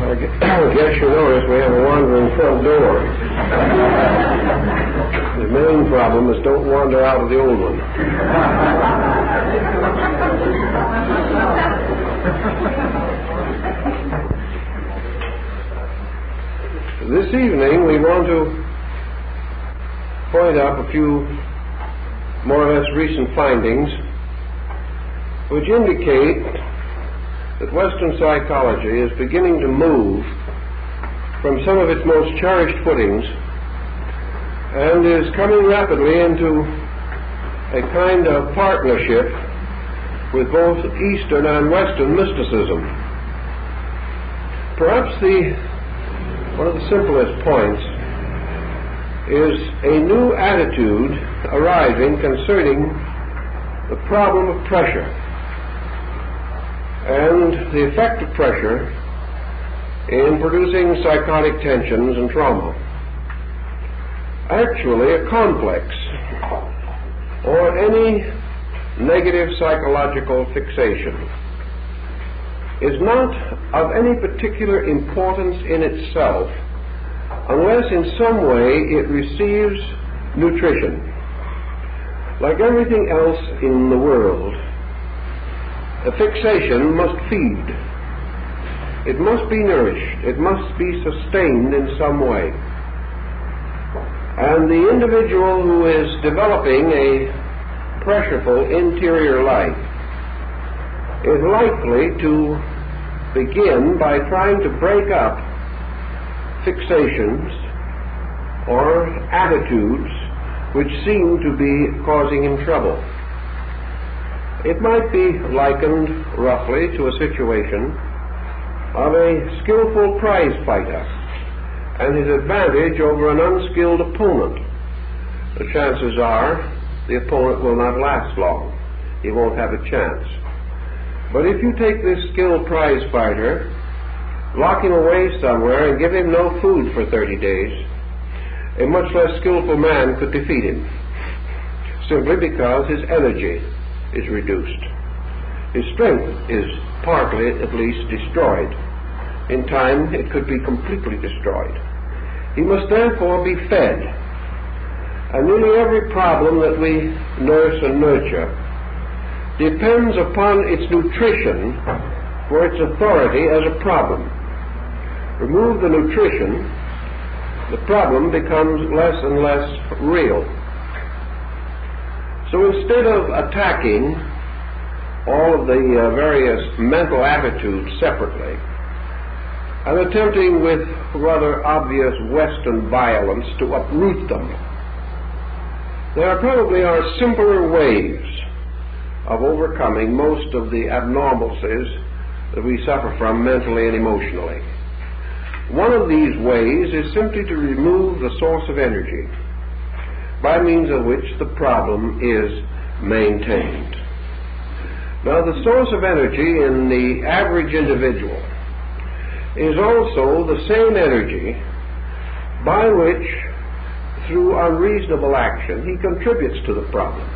I guess you notice we have a wandering front door. The main problem is don't wander out of the old one. This evening we want to point up a few more or less recent findings which indicate that Western psychology is beginning to move from some of its most cherished footings and is coming rapidly into a kind of partnership with both Eastern and Western mysticism. Perhaps one of the simplest points is a new attitude arising concerning the problem of pressure and the effect of pressure in producing psychotic tensions and trauma. Actually, a complex or any negative psychological fixation is not of any particular importance in itself unless in some way it receives nutrition. Like everything else in the world, a fixation must feed. It must be nourished. It must be sustained in some way. And the individual who is developing a pressureful interior life is likely to begin by trying to break up fixations or attitudes which seem to be causing him trouble. It might be likened roughly to a situation of a skillful prize fighter and his advantage over an unskilled opponent. The chances are the opponent will not last long. He won't have a chance. But if you take this skilled prize fighter, lock him away somewhere and give him no food for 30 days, a much less skillful man could defeat him, simply because his energy is reduced. His strength is partly, at least, destroyed. In time, it could be completely destroyed. He must therefore be fed. And nearly every problem that we nurse and nurture depends upon its nutrition for its authority as a problem. Remove the nutrition, the problem becomes less and less real. So instead of attacking all of the various mental attitudes separately and attempting with rather obvious Western violence to uproot them, there probably are simpler ways of overcoming most of the abnormalities that we suffer from mentally and emotionally. One of these ways is simply to remove the source of energy by means of which the problem is maintained. Now, the source of energy in the average individual is also the same energy by which, through unreasonable action, he contributes to the problem.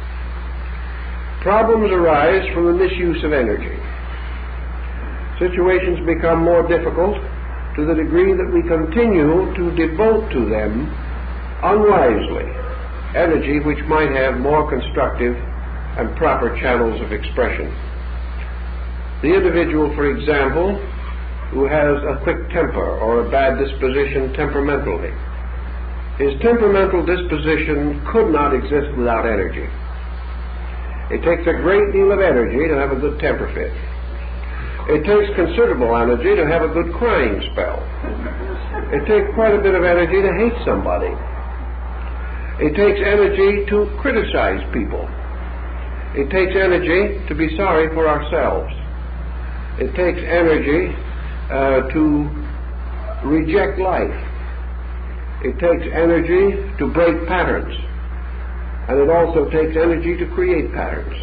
Problems arise from the misuse of energy. Situations become more difficult to the degree that we continue to devote to them unwisely energy which might have more constructive and proper channels of expression. The individual, for example, who has a quick temper or a bad disposition temperamentally, his temperamental disposition could not exist without energy. It takes a great deal of energy to have a good temper fit. It takes considerable energy to have a good crying spell. It takes quite a bit of energy to hate somebody. It takes energy to criticize people. It takes energy to be sorry for ourselves. It takes energy to reject life. It takes energy to break patterns. And it also takes energy to create patterns.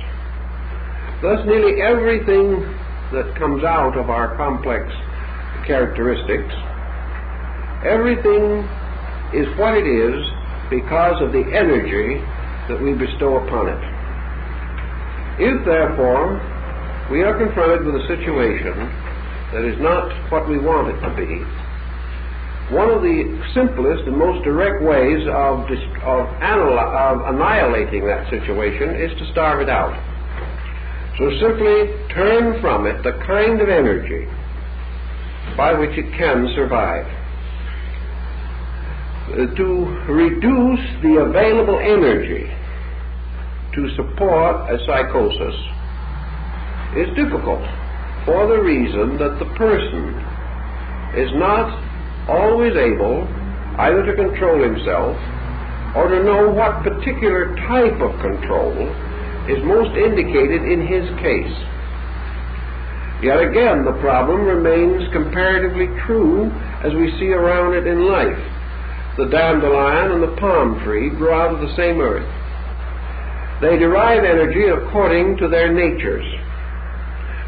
Thus, nearly everything that comes out of our complex characteristics, everything is what it is because of the energy that we bestow upon it. If, therefore, we are confronted with a situation that is not what we want it to be, one of the simplest and most direct ways of annihilating that situation is to starve it out. So simply turn from it the kind of energy by which it can survive. To reduce the available energy to support a psychosis is difficult for the reason that the person is not always able either to control himself or to know what particular type of control is most indicated in his case. Yet again, the problem remains comparatively true as we see around it in life. The dandelion and the palm tree grow out of the same earth. They derive energy according to their natures.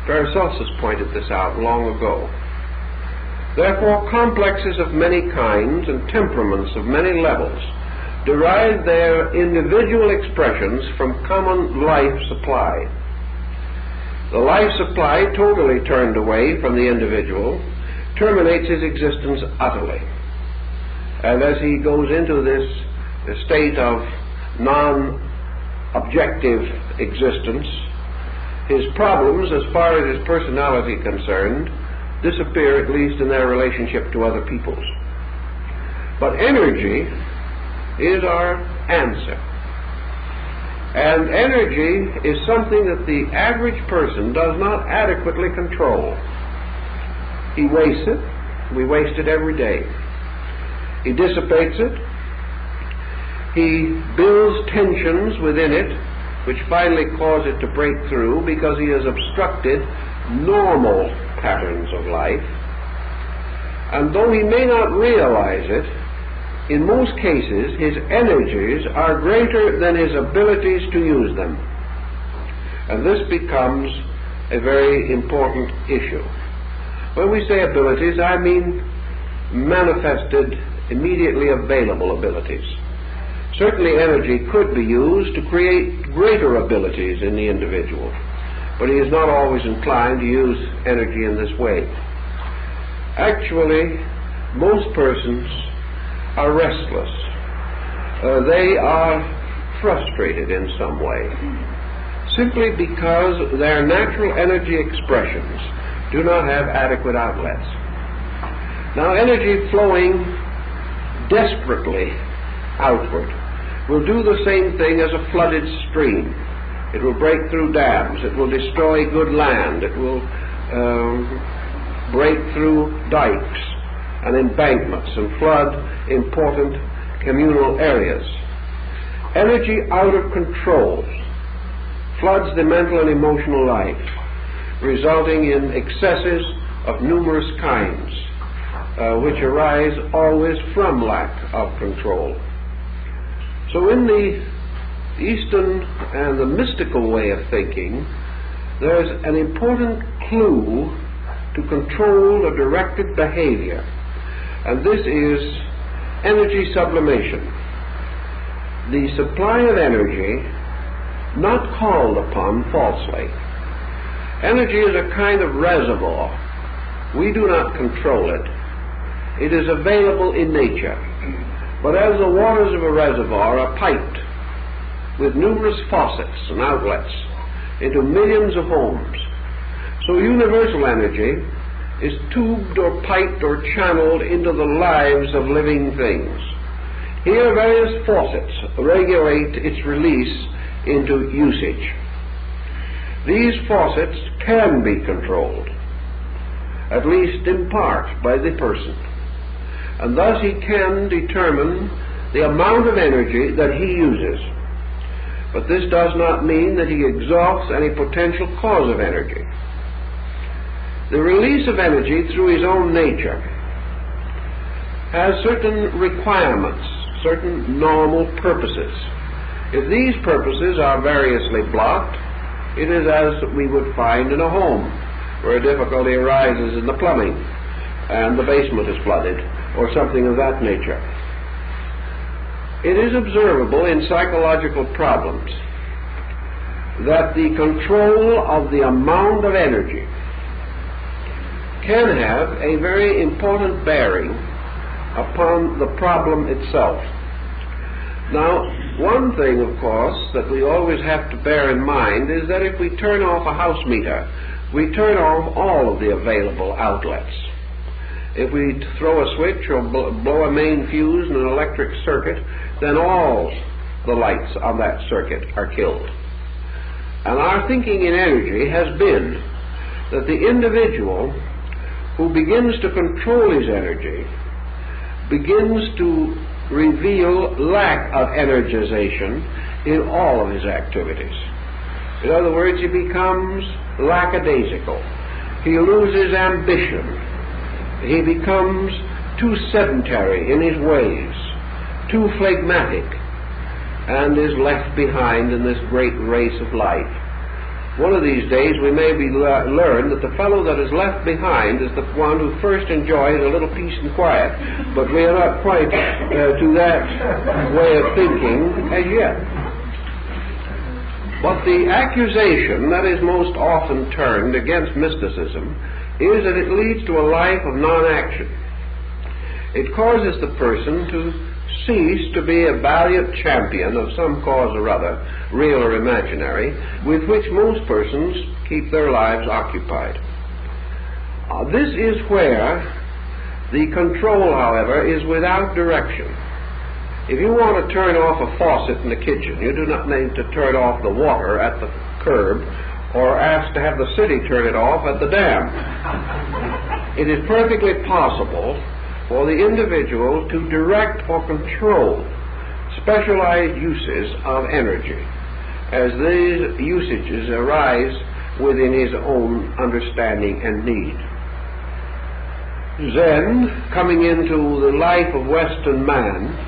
Paracelsus pointed this out long ago. Therefore, complexes of many kinds and temperaments of many levels derive their individual expressions from common life supply. The life supply, totally turned away from the individual, terminates his existence utterly. And as he goes into this state of non-objective existence, his problems, as far as his personality concerned, disappear, at least in their relationship to other peoples. But energy is our answer. And energy is something that the average person does not adequately control. He wastes it. We waste it every day. He dissipates it. He builds tensions within it, which finally cause it to break through because he has obstructed normal patterns of life. And though he may not realize it, in most cases his energies are greater than his abilities to use them. And this becomes a very important issue. When we say abilities, I mean manifested, immediately available abilities. Certainly energy could be used to create greater abilities in the individual, but he is not always inclined to use energy in this way. Actually, most persons are restless. They are frustrated in some way, simply because their natural energy expressions do not have adequate outlets. Now, energy flowing desperately outward will do the same thing as a flooded stream. It will break through dams. It will destroy good land. It will break through dikes and embankments and flood important communal areas. Energy out of control floods the mental and emotional life, resulting in excesses of numerous kinds, which arise always from lack of control. So in the Eastern and the mystical way of thinking, there's an important clue to controlled or directed behavior, and this is energy sublimation. The supply of energy not called upon falsely. Energy is a kind of reservoir. We do not control it. It is available in nature. But as the waters of a reservoir are piped with numerous faucets and outlets into millions of homes, so universal energy is tubed or piped or channeled into the lives of living things. Here various faucets regulate its release into usage. These faucets can be controlled, at least in part, by the person, and thus he can determine the amount of energy that he uses. But this does not mean that he exhausts any potential cause of energy. The release of energy through his own nature has certain requirements, certain normal purposes. If these purposes are variously blocked, it is as we would find in a home, where a difficulty arises in the plumbing and the basement is flooded, or something of that nature. It is observable in psychological problems that the control of the amount of energy can have a very important bearing upon the problem itself. Now, one thing, of course, that we always have to bear in mind is that if we turn off a house meter, we turn off all of the available outlets. If we throw a switch or blow a main fuse in an electric circuit, then all the lights on that circuit are killed. And our thinking in energy has been that the individual who begins to control his energy begins to reveal lack of energization in all of his activities. In other words, he becomes lackadaisical. He loses ambition. He becomes too sedentary in his ways, too phlegmatic, and is left behind in this great race of life. One of these days we may learn that the fellow that is left behind is the one who first enjoys a little peace and quiet, but we are not quite to that way of thinking as yet. But the accusation that is most often turned against mysticism is that it leads to a life of non-action. It causes the person to cease to be a valiant champion of some cause or other, real or imaginary, with which most persons keep their lives occupied. This is where the control, however, is without direction. If you want to turn off a faucet in the kitchen, you do not need to turn off the water at the curb or ask to have the city turn it off at the dam. It is perfectly possible for the individual to direct or control specialized uses of energy as these usages arise within his own understanding and need. Zen, coming into the life of Western man,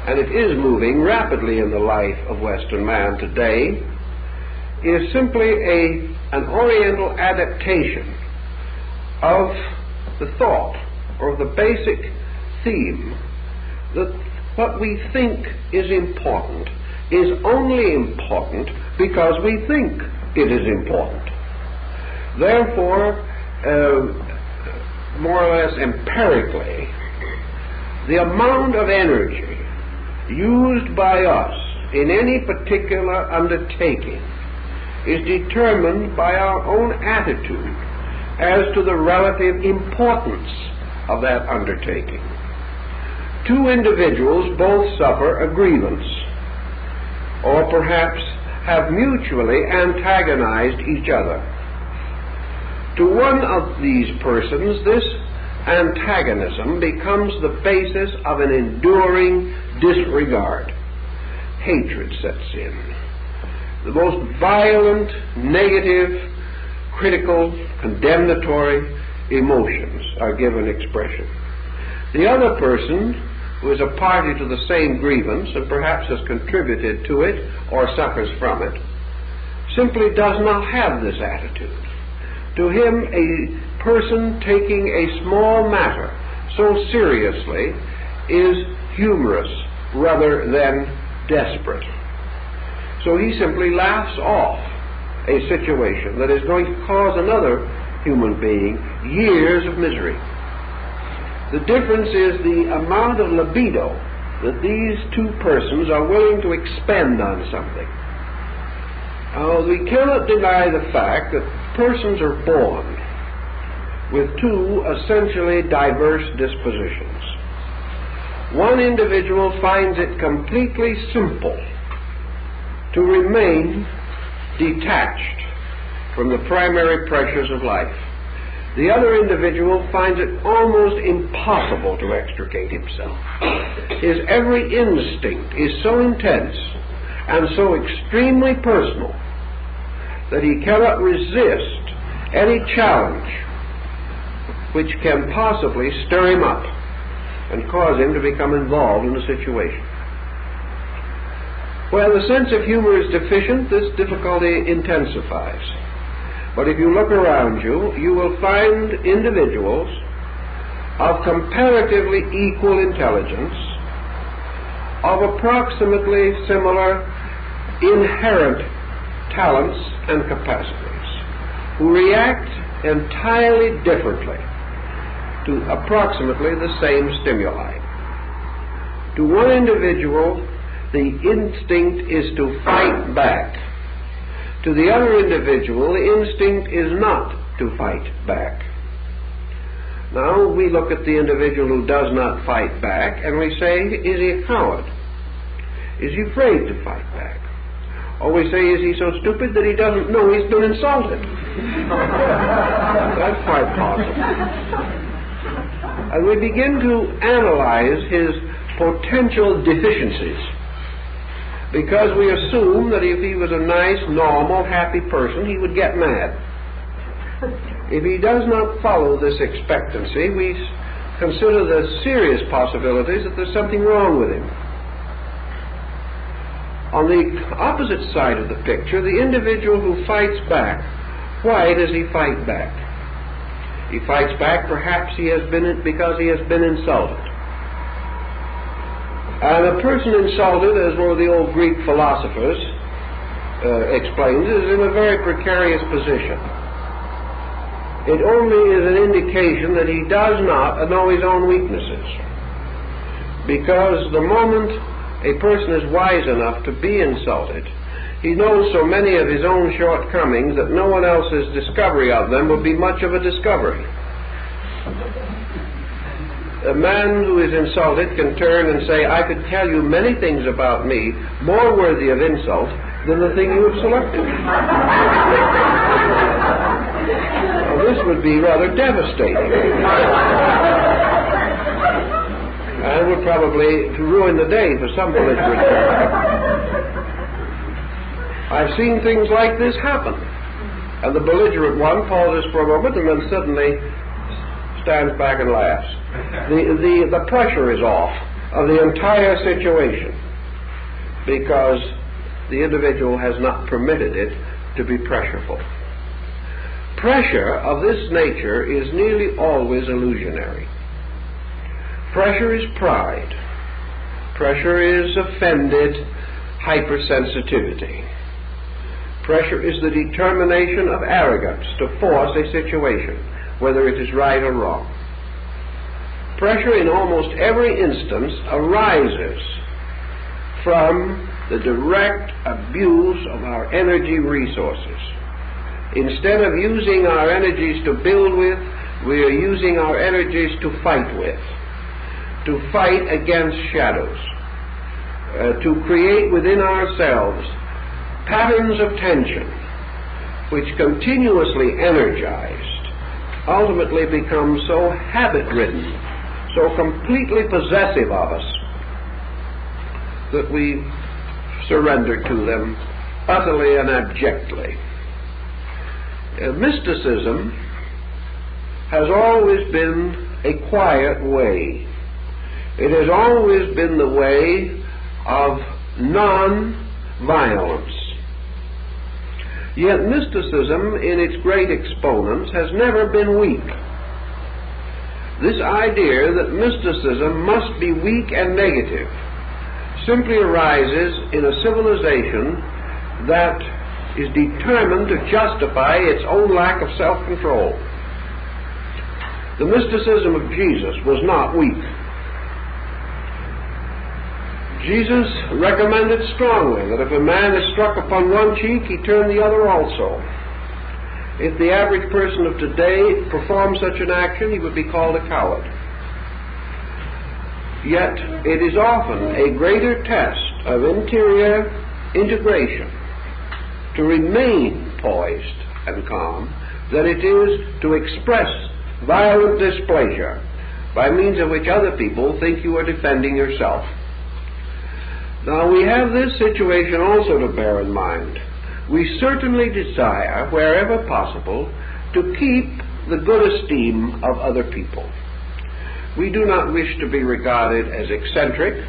and it is moving rapidly in the life of Western man today, is simply an Oriental adaptation of the thought or the basic theme that what we think is important is only important because we think it is important. Therefore, more or less empirically, the amount of energy used by us in any particular undertaking is determined by our own attitude as to the relative importance of that undertaking. Two individuals both suffer a grievance, or perhaps have mutually antagonized each other. To one of these persons, this antagonism becomes the basis of an enduring disregard. Hatred sets in. The most violent, negative, critical, condemnatory emotions are given expression. The other person, who is a party to the same grievance and perhaps has contributed to it or suffers from it, simply does not have this attitude. To him, a person taking a small matter so seriously is humorous rather than desperate. So he simply laughs off a situation that is going to cause another human being years of misery. The difference is the amount of libido that these two persons are willing to expend on something. We cannot deny the fact that persons are born with two essentially diverse dispositions. One individual finds it completely simple to remain detached from the primary pressures of life. The other individual finds it almost impossible to extricate himself. His every instinct is so intense and so extremely personal that he cannot resist any challenge which can possibly stir him up and cause him to become involved in the situation. Where the sense of humor is deficient, this difficulty intensifies. But if you look around you, you will find individuals of comparatively equal intelligence, of approximately similar inherent talents and capacities, who react entirely differently to approximately the same stimuli. To one individual, the instinct is to fight back. To the other individual, the instinct is not to fight back. Now, we look at the individual who does not fight back, and we say, is he a coward? Is he afraid to fight back? Or we say, is he so stupid that he doesn't know he's been insulted? That's quite possible. And we begin to analyze his potential deficiencies, because we assume that if he was a nice, normal, happy person, he would get mad. If he does not follow this expectancy, we consider the serious possibilities that there's something wrong with him. On the opposite side of the picture, the individual who fights back, why does he fight back? He fights back because he has been insulted. And a person insulted, as one of the old Greek philosophers explains, is in a very precarious position. It only is an indication that he does not know his own weaknesses. Because the moment a person is wise enough to be insulted, he knows so many of his own shortcomings that no one else's discovery of them would be much of a discovery. A man who is insulted can turn and say, I could tell you many things about me more worthy of insult than the thing you have selected. Well, this would be rather devastating. And would probably ruin the day for some belligerent. I've seen things like this happen. And the belligerent one pauses for a moment and then suddenly stands back and laughs. The pressure is off of the entire situation because the individual has not permitted it to be pressureful. Pressure of this nature is nearly always illusionary. Pressure is pride. Pressure is offended hypersensitivity. Pressure is the determination of arrogance to force a situation, whether it is right or wrong. Pressure in almost every instance arises from the direct abuse of our energy resources. Instead of using our energies to build with, we are using our energies to fight with, to fight against shadows, to create within ourselves patterns of tension which, continuously energized, ultimately become so habit-ridden, so completely possessive of us, that we surrender to them utterly and abjectly. Mysticism has always been a quiet way. It has always been the way of non-violence. Yet mysticism, in its great exponents, has never been weak. This idea that mysticism must be weak and negative simply arises in a civilization that is determined to justify its own lack of self-control. The mysticism of Jesus was not weak. Jesus recommended strongly that if a man is struck upon one cheek, he turn the other also. If the average person of today performed such an action, he would be called a coward. Yet it is often a greater test of interior integration to remain poised and calm than it is to express violent displeasure by means of which other people think you are defending yourself. Now, we have this situation also to bear in mind. We certainly desire, wherever possible, to keep the good esteem of other people. We do not wish to be regarded as eccentric.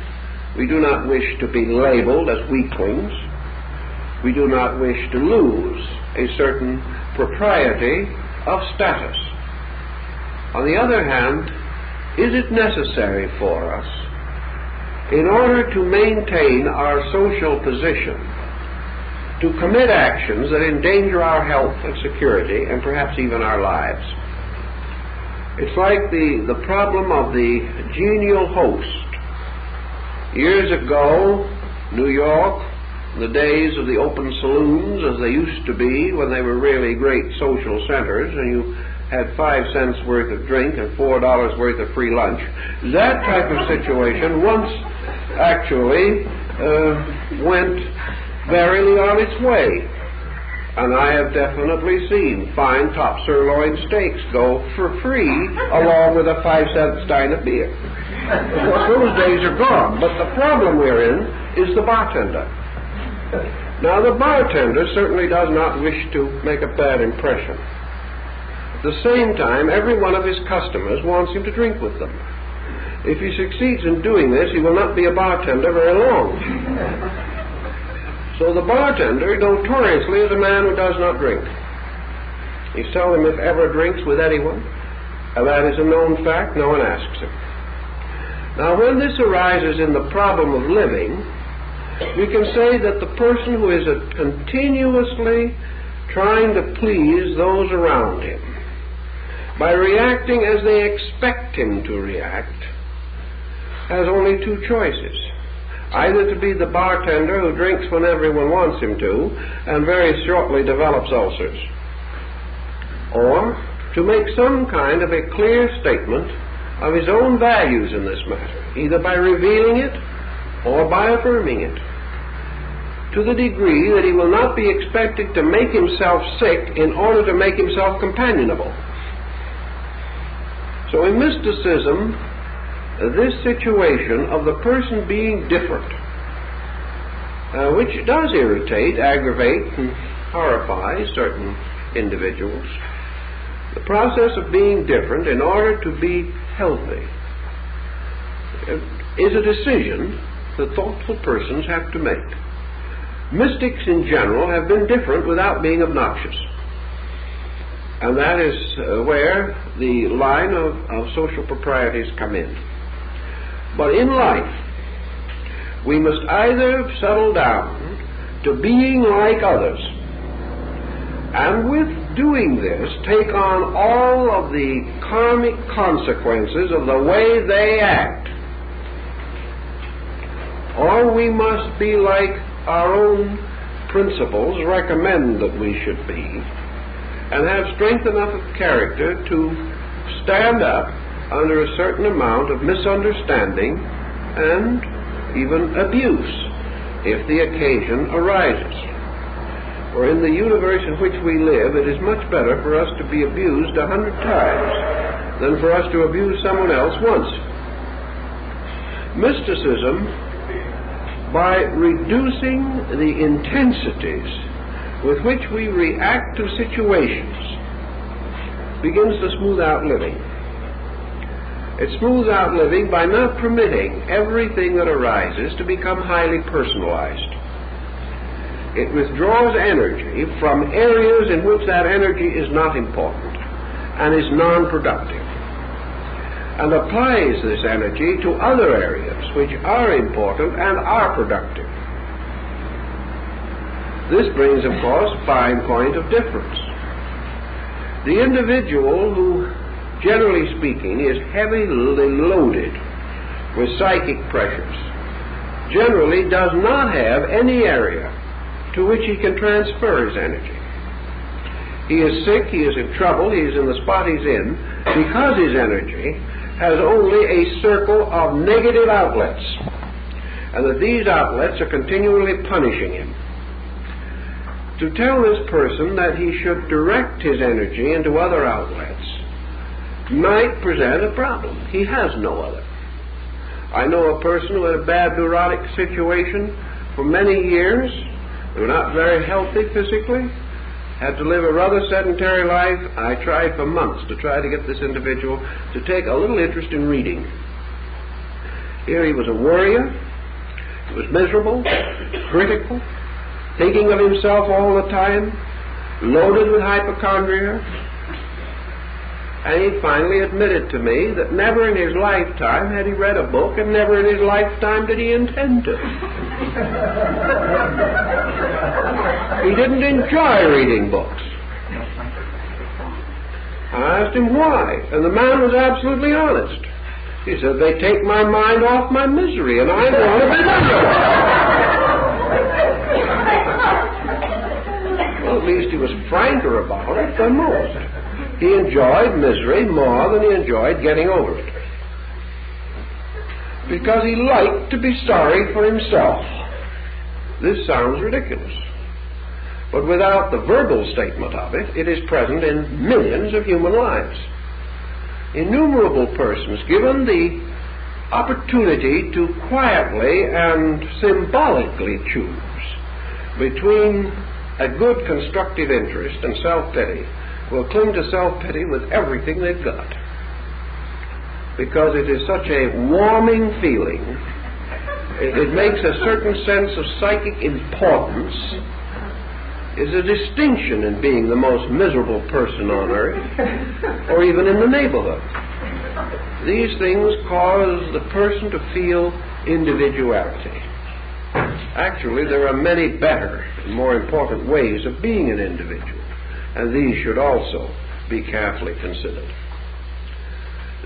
We do not wish to be labeled as weaklings. We do not wish to lose a certain propriety of status. On the other hand, is it necessary for us, in order to maintain our social position, to commit actions that endanger our health and security and perhaps even our lives. It's like the problem of the genial host. Years ago, New York, the days of the open saloons as they used to be when they were really great social centers and you had 5 cents worth of drink and $4 worth of free lunch. That type of situation once actually went verily on its way. And I have definitely seen fine top sirloin steaks go for free along with a 5-cent stein of beer. Of course, those days are gone, but the problem we're in is the bartender. Now, the bartender certainly does not wish to make a bad impression. At the same time, every one of his customers wants him to drink with them. If he succeeds in doing this, he will not be a bartender very long. So the bartender notoriously is a man who does not drink. He seldom, if ever, drinks with anyone, and that is a known fact. No one asks him. Now, when this arises in the problem of living, we can say that the person who is continuously trying to please those around him by reacting as they expect him to react has only 2 choices. Either to be the bartender who drinks when everyone wants him to and very shortly develops ulcers, or to make some kind of a clear statement of his own values in this matter, either by revealing it or by affirming it, to the degree that he will not be expected to make himself sick in order to make himself companionable. So in mysticism, this situation of the person being different, which does irritate, aggravate, and horrify certain individuals, the process of being different in order to be healthy is a decision that thoughtful persons have to make. Mystics in general have been different without being obnoxious. And that is where the line of social proprieties come in. But in life, we must either settle down to being like others, and with doing this, take on all of the karmic consequences of the way they act, or we must be like our own principles recommend that we should be, and have strength enough of character to stand up under a certain amount of misunderstanding and even abuse if the occasion arises. For in the universe in which we live, it is much better for us to be abused 100 times than for us to abuse someone else once. Mysticism, by reducing the intensities with which we react to situations, begins to smooth out living. It smooths out living by not permitting everything that arises to become highly personalized. It withdraws energy from areas in which that energy is not important and is non-productive, and applies this energy to other areas which are important and are productive. This brings, of course, a fine point of difference. The individual who, generally speaking, is heavily loaded with psychic pressures generally does not have any area to which he can transfer his energy. He is sick, he is in trouble, he is in the spot he's in because his energy has only a circle of negative outlets, and that these outlets are continually punishing him. To tell this person that he should direct his energy into other outlets might present a problem. He has no other. I know a person who had a bad neurotic situation for many years. They were not very healthy physically, had to live a rather sedentary life. I tried for months to try to get this individual to take a little interest in reading. Here he was a worrier, he was miserable, critical, thinking of himself all the time, loaded with hypochondria, and he finally admitted to me that never in his lifetime had he read a book, and never in his lifetime did he intend to. He didn't enjoy reading books. I asked him why, and the man was absolutely honest. He said, they take my mind off my misery, and I want to be miserable. Well, at least he was franker about it than most. He enjoyed misery more than he enjoyed getting over it, because he liked to be sorry for himself. This sounds ridiculous, but without the verbal statement of it, it is present in millions of human lives. Innumerable persons given the opportunity to quietly and symbolically choose between a good constructive interest and self-pity will cling to self-pity with everything they've got, because it is such a warming feeling. It makes a certain sense of psychic importance. Is a distinction in being the most miserable person on earth, or even in the neighborhood. These things cause the person to feel individuality. Actually, there are many better and more important ways of being an individual, and these should also be carefully considered.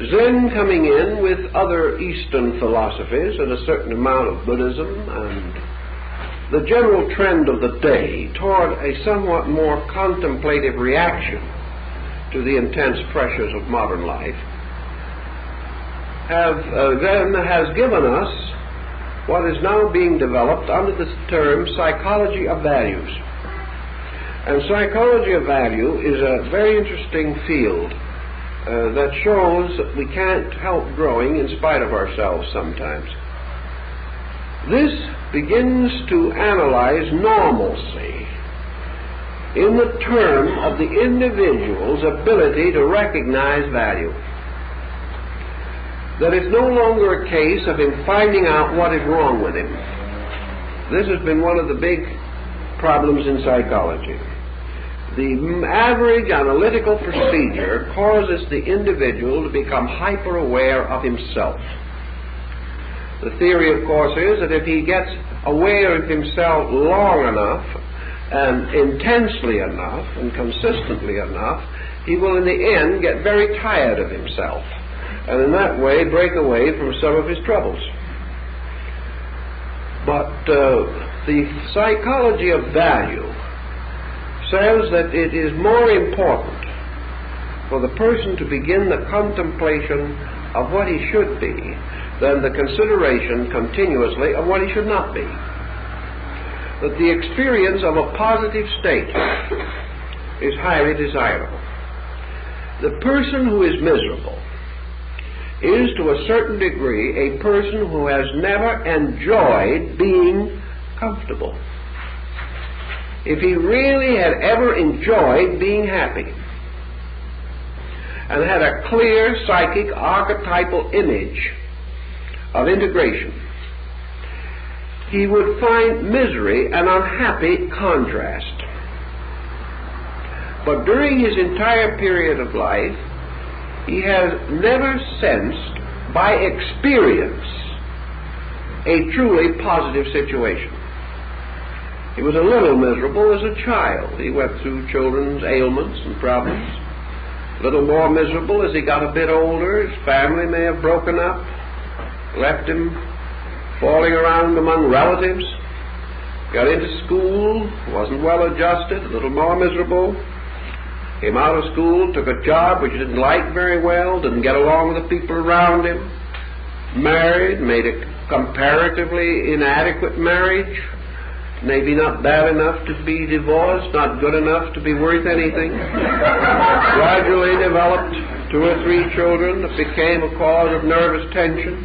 Zen coming in with other Eastern philosophies and a certain amount of Buddhism and the general trend of the day toward a somewhat more contemplative reaction to the intense pressures of modern life has given us what is now being developed under the term psychology of values. And psychology of value is a very interesting field that shows that we can't help growing in spite of ourselves sometimes. This begins to analyze normalcy in the term of the individual's ability to recognize value. That it's no longer a case of him finding out what is wrong with him. This has been one of the big problems in psychology. The average analytical procedure causes the individual to become hyper-aware of himself. The theory, of course, is that if he gets aware of himself long enough and intensely enough and consistently enough, he will in the end get very tired of himself, and in that way break away from some of his troubles. But the psychology of value says that it is more important for the person to begin the contemplation of what he should be than the consideration continuously of what he should not be. That the experience of a positive state is highly desirable. The person who is miserable is to a certain degree a person who has never enjoyed being comfortable. If he really had ever enjoyed being happy and had a clear psychic archetypal image of integration, he would find misery an unhappy contrast. But during his entire period of life, he has never sensed by experience a truly positive situation. He was a little miserable as a child. He went through children's ailments and problems. A little more miserable as he got a bit older. His family may have broken up, left him falling around among relatives. Got into school, wasn't well adjusted, a little more miserable. Came out of school, took a job which he didn't like very well, didn't get along with the people around him. Married, made a comparatively inadequate marriage. Maybe not bad enough to be divorced, not good enough to be worth anything. Gradually developed 2 or 3 children that became a cause of nervous tension.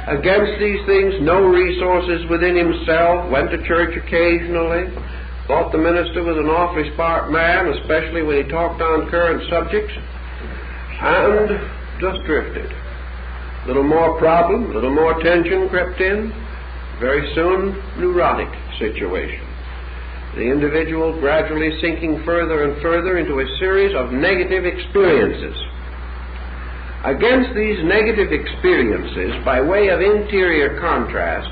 Against these things, no resources within himself, went to church occasionally, thought the minister was an awfully smart man, especially when he talked on current subjects, and just drifted. A little more problem, a little more tension crept in. Very soon, neurotic situation. The individual gradually sinking further and further into a series of negative experiences. Against these negative experiences, by way of interior contrast,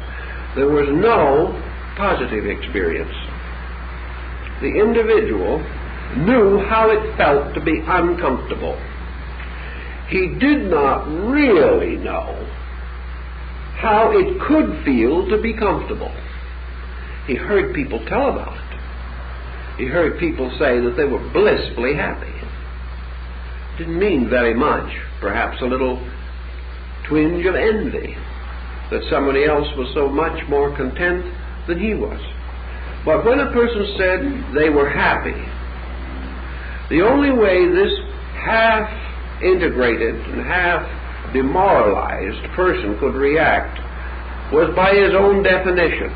there was no positive experience. the individual knew how it felt to be uncomfortable. He did not really know how it could feel to be comfortable. He heard people tell about it. He heard people say that they were blissfully happy. Didn't mean very much, perhaps a little twinge of envy that somebody else was so much more content than he was. But when a person said they were happy, the only way this half-integrated and half-demoralized person could react was by his own definition.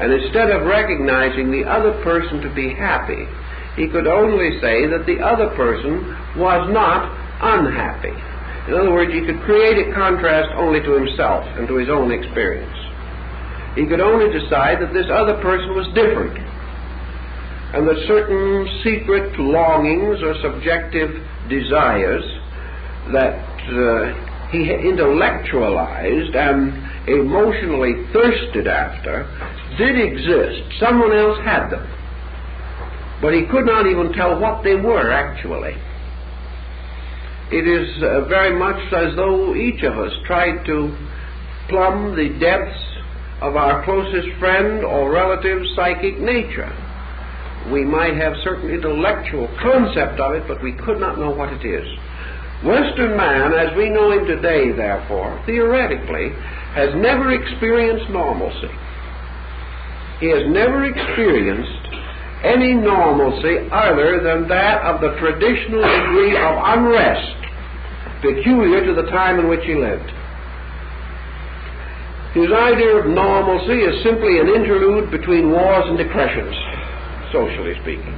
And instead of recognizing the other person to be happy, he could only say that the other person was not unhappy. In other words, he could create a contrast only to himself and to his own experience. He could only decide that this other person was different, and that certain secret longings or subjective desires that he intellectualized and emotionally thirsted after did exist. Someone else had them, but he could not even tell what they were actually. It is very much as though each of us tried to plumb the depths of our closest friend or relative's psychic nature. We might have certain intellectual concept of it, but we could not know what it is. Western man, as we know him today, therefore, theoretically, has never experienced normalcy. He has never experienced any normalcy other than that of the traditional degree of unrest peculiar to the time in which he lived. His idea of normalcy is simply an interlude between wars and depressions, socially speaking.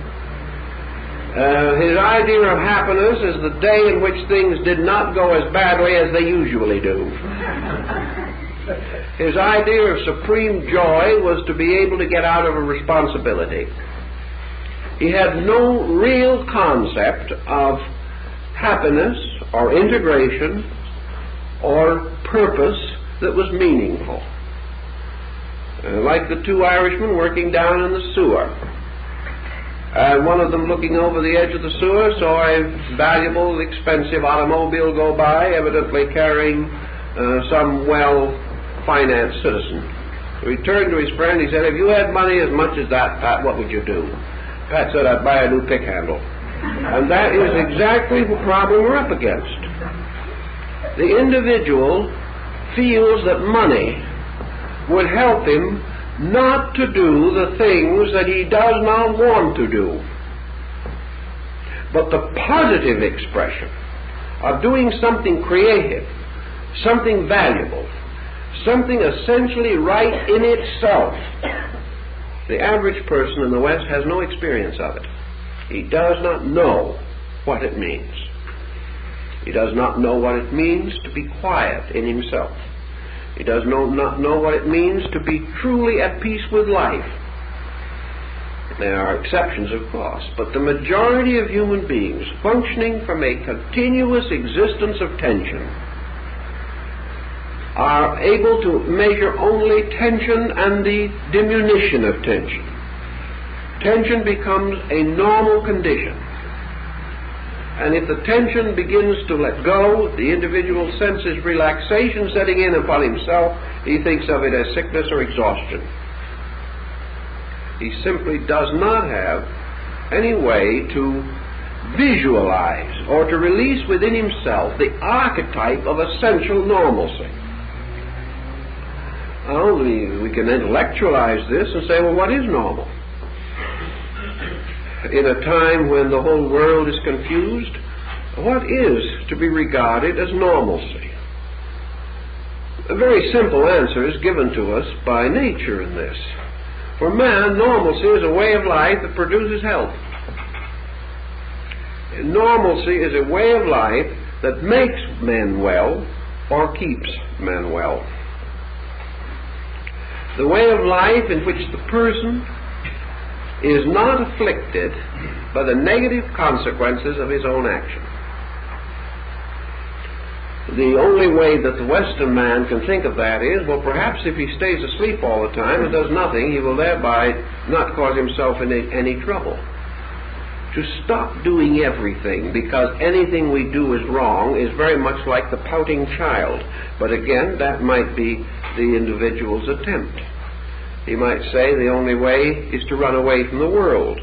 His idea of happiness is the day in which things did not go as badly as they usually do. His idea of supreme joy was to be able to get out of a responsibility. He had no real concept of happiness or integration or purpose that was meaningful. Like the two Irishmen working down in the sewer. One of them, looking over the edge of the sewer, saw a valuable, expensive automobile go by, evidently carrying some well-financed citizen. So he turned to his friend. He said, "If you had money as much as that, Pat, what would you do?" Pat said, "I'd buy a new pick handle." And that is exactly the problem we're up against. The individual feels that money would help him not to do the things that he does not want to do. But the positive expression of doing something creative, something valuable, something essentially right in itself, the average person in the West has no experience of it. He does not know what it means. He does not know what it means to be quiet in himself. He does not know what it means to be truly at peace with life. There are exceptions, of course, but the majority of human beings functioning from a continuous existence of tension are able to measure only tension and the diminution of tension. Tension becomes a normal condition. And if the tension begins to let go, the individual senses relaxation setting in upon himself. He thinks of it as sickness or exhaustion. He simply does not have any way to visualize or to release within himself the archetype of essential normalcy. Only we can intellectualize this and say, well, what is normal? In a time when the whole world is confused, what is to be regarded as normalcy? A very simple answer is given to us by nature in this. For man, normalcy is a way of life that produces health. Normalcy is a way of life that makes men well or keeps men well. The way of life in which the person is not afflicted by the negative consequences of his own action. The only way that the Western man can think of that is, well, perhaps if he stays asleep all the time and does nothing, he will thereby not cause himself any trouble. To stop doing everything because anything we do is wrong is very much like the pouting child. But again, that might be the individual's attempt. He might say the only way is to run away from the world,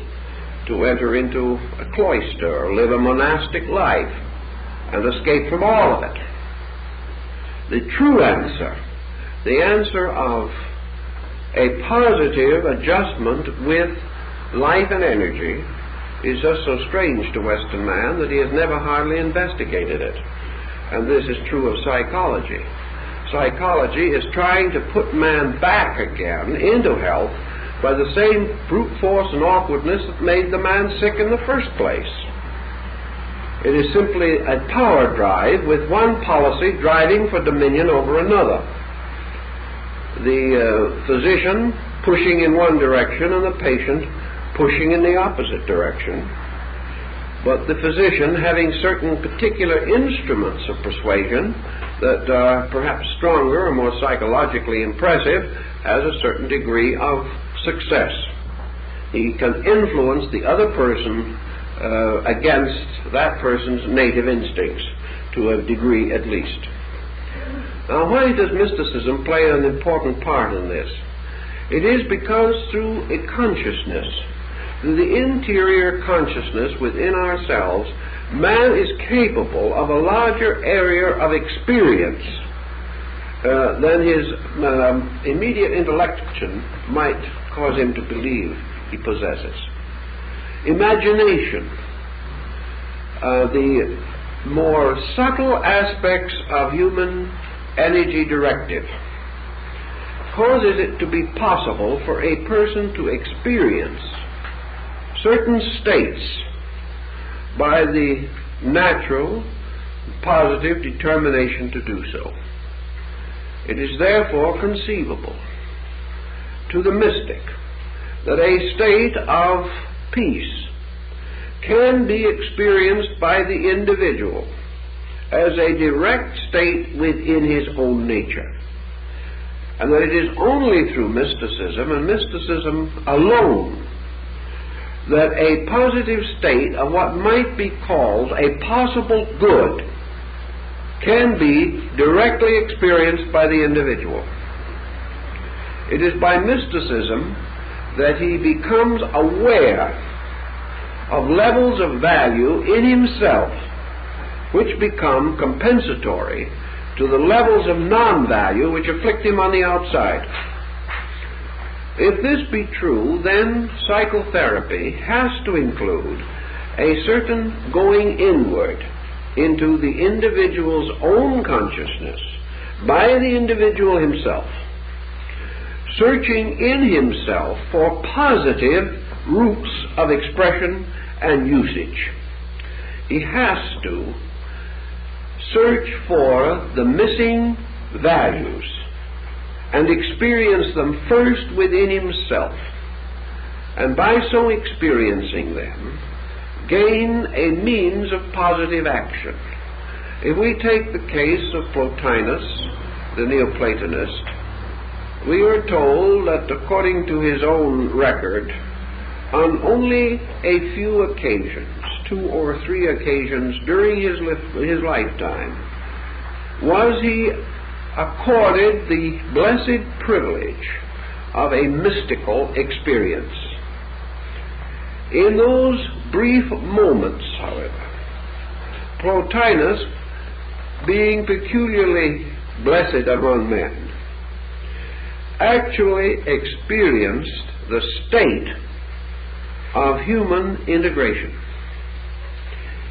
to enter into a cloister or live a monastic life and escape from all of it. The true answer, the answer of a positive adjustment with life and energy, is just so strange to Western man that he has never hardly investigated it. And this is true of psychology. Psychology is trying to put man back again into health by the same brute force and awkwardness that made the man sick in the first place. It is simply a power drive with one policy driving for dominion over another. The physician pushing in one direction and the patient pushing in the opposite direction. But the physician, having certain particular instruments of persuasion that are perhaps stronger or more psychologically impressive, has a certain degree of success. He can influence the other person against that person's native instincts, to a degree at least. Now, why does mysticism play an important part in this? It is because through a consciousness, through the interior consciousness within ourselves, man is capable of a larger area of experience than his immediate intellection might cause him to believe he possesses. Imagination, the more subtle aspects of human energy directive, causes it to be possible for a person to experience certain states by the natural, positive determination to do so. It is therefore conceivable to the mystic that a state of peace can be experienced by the individual as a direct state within his own nature, and that it is only through mysticism, and mysticism alone, that a positive state of what might be called a possible good can be directly experienced by the individual. It is by mysticism that he becomes aware of levels of value in himself which become compensatory to the levels of non-value which afflict him on the outside. If this be true, then psychotherapy has to include a certain going inward into the individual's own consciousness by the individual himself, searching in himself for positive roots of expression and usage. He has to search for the missing values and experience them first within himself, and by so experiencing them, gain a means of positive action. If we take the case of Plotinus, the Neoplatonist, we are told that according to his own record, on only a few occasions, 2 or 3 occasions during his lifetime, was he accorded the blessed privilege of a mystical experience. In those brief moments, however, Plotinus, being peculiarly blessed among men, actually experienced the state of human integration.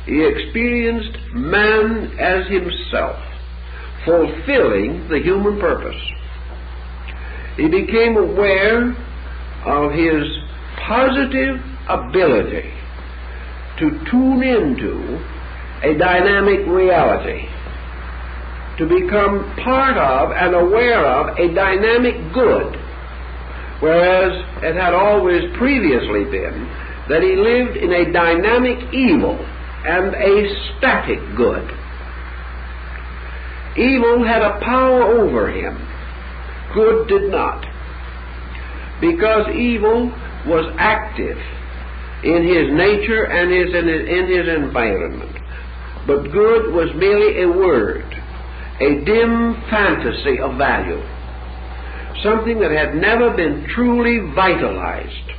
He experienced man as himself, fulfilling the human purpose. He became aware of his positive ability to tune into a dynamic reality, to become part of and aware of a dynamic good, whereas it had always previously been that he lived in a dynamic evil and a static good. Evil had a power over him. Good did not. Because evil was active in his nature and in his environment. But good was merely a word, a dim fantasy of value, something that had never been truly vitalized.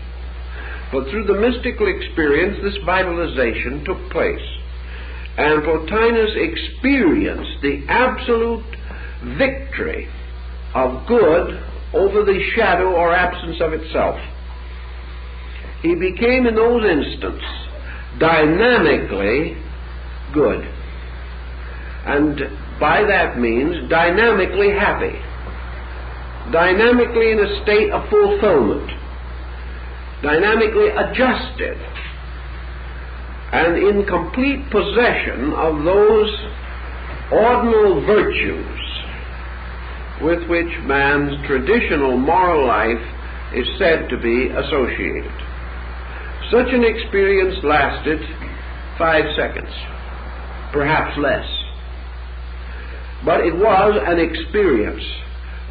But through the mystical experience, this vitalization took place. And Plotinus experienced the absolute victory of good over the shadow or absence of itself. He became in those instants dynamically good. And by that means, dynamically happy. Dynamically in a state of fulfillment. Dynamically adjusted. And in complete possession of those ordinal virtues with which man's traditional moral life is said to be associated. Such an experience lasted 5 seconds, perhaps less. But it was an experience,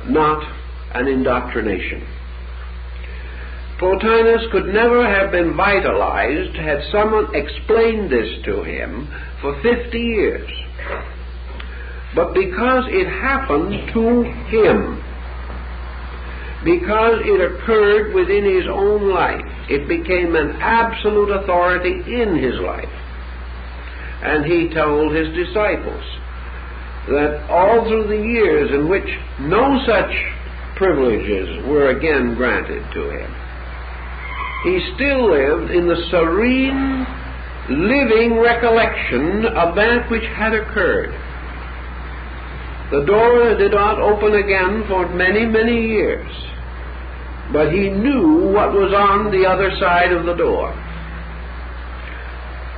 not an indoctrination. Plotinus could never have been vitalized had someone explained this to him for 50 years. But because it happened to him, because it occurred within his own life, it became an absolute authority in his life. And he told his disciples that all through the years in which no such privileges were again granted to him, he still lived in the serene, living recollection of that which had occurred. The door did not open again for many, many years, but he knew what was on the other side of the door.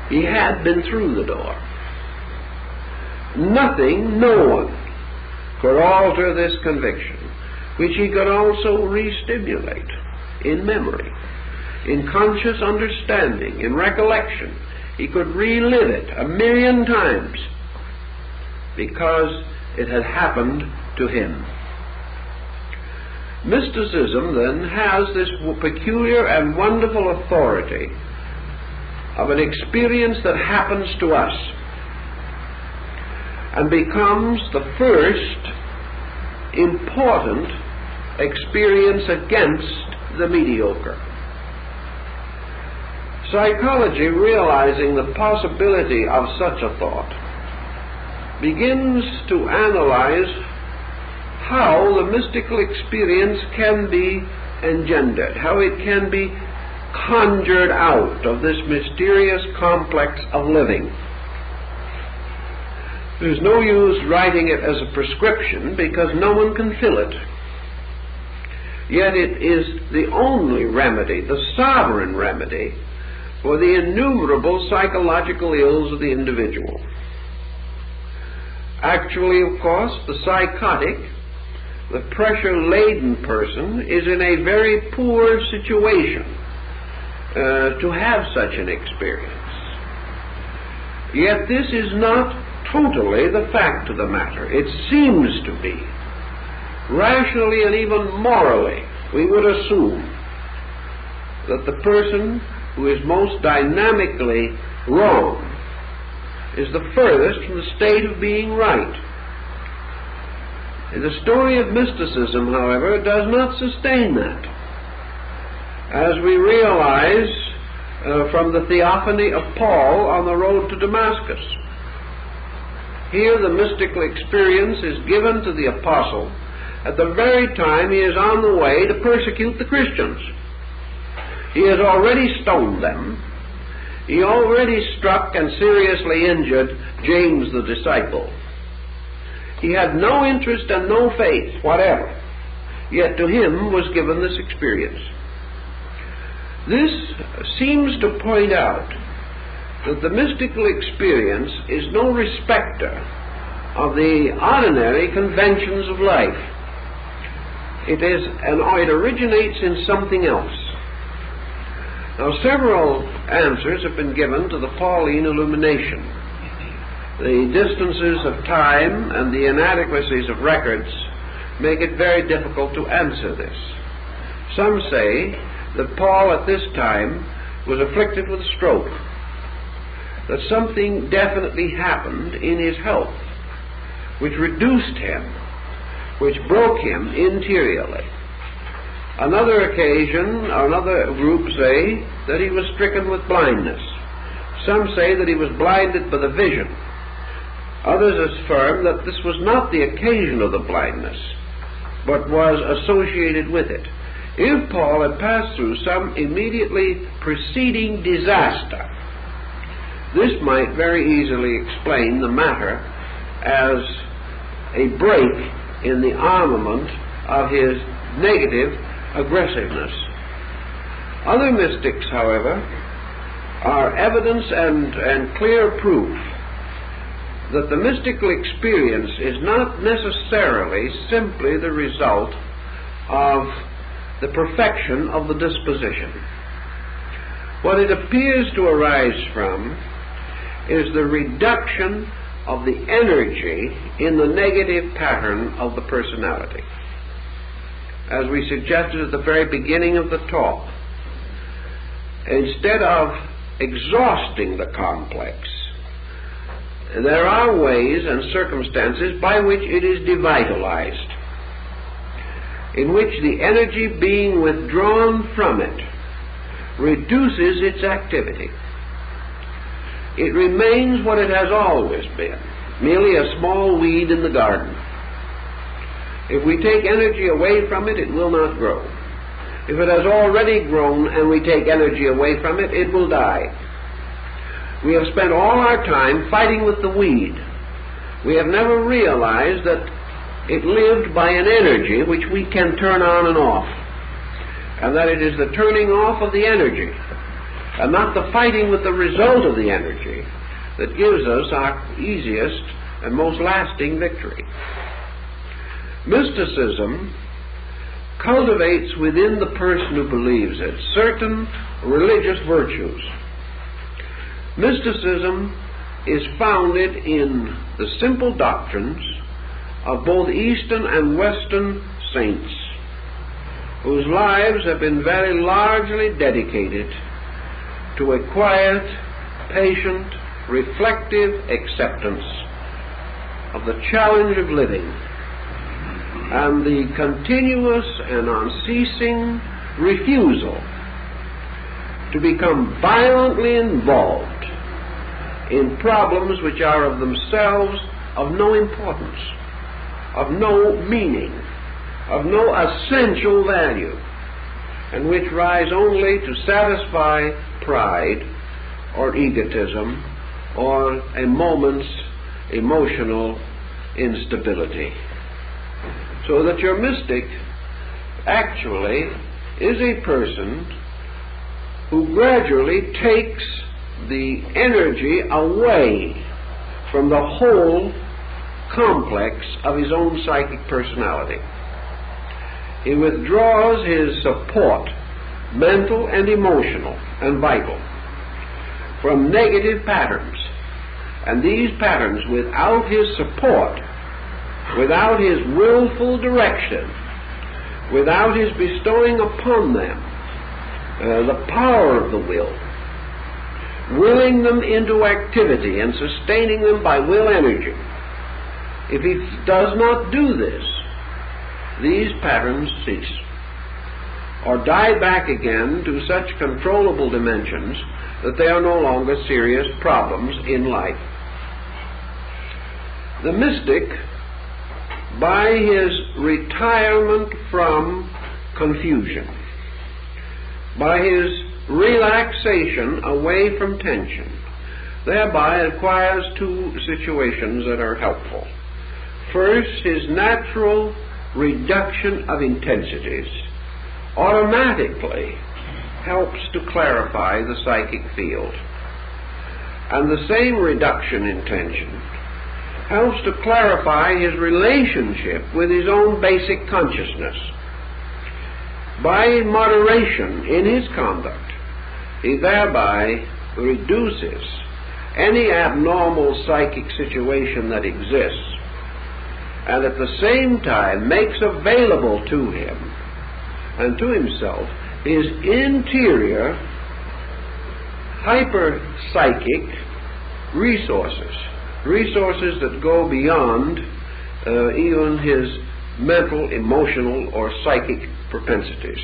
He had been through the door. Nothing, no one, could alter this conviction, which he could also re-stimulate in memory, in conscious understanding, in recollection. He could relive it 1,000,000 times because it had happened to him. Mysticism, then, has this peculiar and wonderful authority of an experience that happens to us and becomes the first important experience against the mediocre. Psychology, realizing the possibility of such a thought, begins to analyze how the mystical experience can be engendered, how it can be conjured out of this mysterious complex of living. There's no use writing it as a prescription because no one can fill it. Yet it is the only remedy, the sovereign remedy, for the innumerable psychological ills of the individual. Actually, of course, the psychotic, the pressure-laden person is in a very poor situation to have such an experience. Yet this is not totally the fact of the matter. It seems to be. Rationally and even morally, we would assume that the person who is most dynamically wrong is the furthest from the state of being right. The story of mysticism, however, does not sustain that. As we realize from the theophany of Paul on the road to Damascus. Here the mystical experience is given to the apostle at the very time he is on the way to persecute the Christians. He has already stoned them. He already struck and seriously injured James the disciple. He had no interest and no faith whatever, yet to him was given this experience. This seems to point out that the mystical experience is no respecter of the ordinary conventions of life. It originates in something else. Now, several answers have been given to the Pauline illumination. The distances of time and the inadequacies of records make it very difficult to answer this. Some say that Paul at this time was afflicted with stroke, that something definitely happened in his health which reduced him, which broke him interiorly. Another occasion, or another group say that he was stricken with blindness. Some say that he was blinded by the vision. Others affirm that this was not the occasion of the blindness, but was associated with it. If Paul had passed through some immediately preceding disaster, this might very easily explain the matter as a break in the armament of his negative aggressiveness. Other mystics, however, are evidence and clear proof that the mystical experience is not necessarily simply the result of the perfection of the disposition. What it appears to arise from is the reduction of the energy in the negative pattern of the personality. As we suggested at the very beginning of the talk, instead of exhausting the complex, there are ways and circumstances by which it is devitalized, in which the energy being withdrawn from it reduces its activity. It remains what it has always been, merely a small weed in the garden. If we take energy away from it, it will not grow. If it has already grown and we take energy away from it, it will die. We have spent all our time fighting with the weed. We have never realized that it lived by an energy which we can turn on and off, and that it is the turning off of the energy and not the fighting with the result of the energy that gives us our easiest and most lasting victory. Mysticism cultivates within the person who believes it certain religious virtues. Mysticism is founded in the simple doctrines of both Eastern and Western saints, whose lives have been very largely dedicated to a quiet, patient, reflective acceptance of the challenge of living and the continuous and unceasing refusal to become violently involved in problems which are of themselves of no importance, of no meaning, of no essential value, and which rise only to satisfy pride or egotism or a moment's emotional instability. So that your mystic actually is a person who gradually takes the energy away from the whole complex of his own psychic personality. He withdraws his support, mental and emotional and vital, from negative patterns. And these patterns, without his support, without his willful direction, without his bestowing upon them the power of the will, willing them into activity and sustaining them by will energy, if he does not do this, these patterns cease or die back again to such controllable dimensions that they are no longer serious problems in life. The mystic, by his retirement from confusion, by his relaxation away from tension, thereby acquires two situations that are helpful. First, his natural reduction of intensities automatically helps to clarify the psychic field. And the same reduction in tension helps to clarify his relationship with his own basic consciousness. By moderation in his conduct, he thereby reduces any abnormal psychic situation that exists, and at the same time makes available to him and to himself his interior hyper-psychic resources that go beyond even his mental, emotional, or psychic propensities.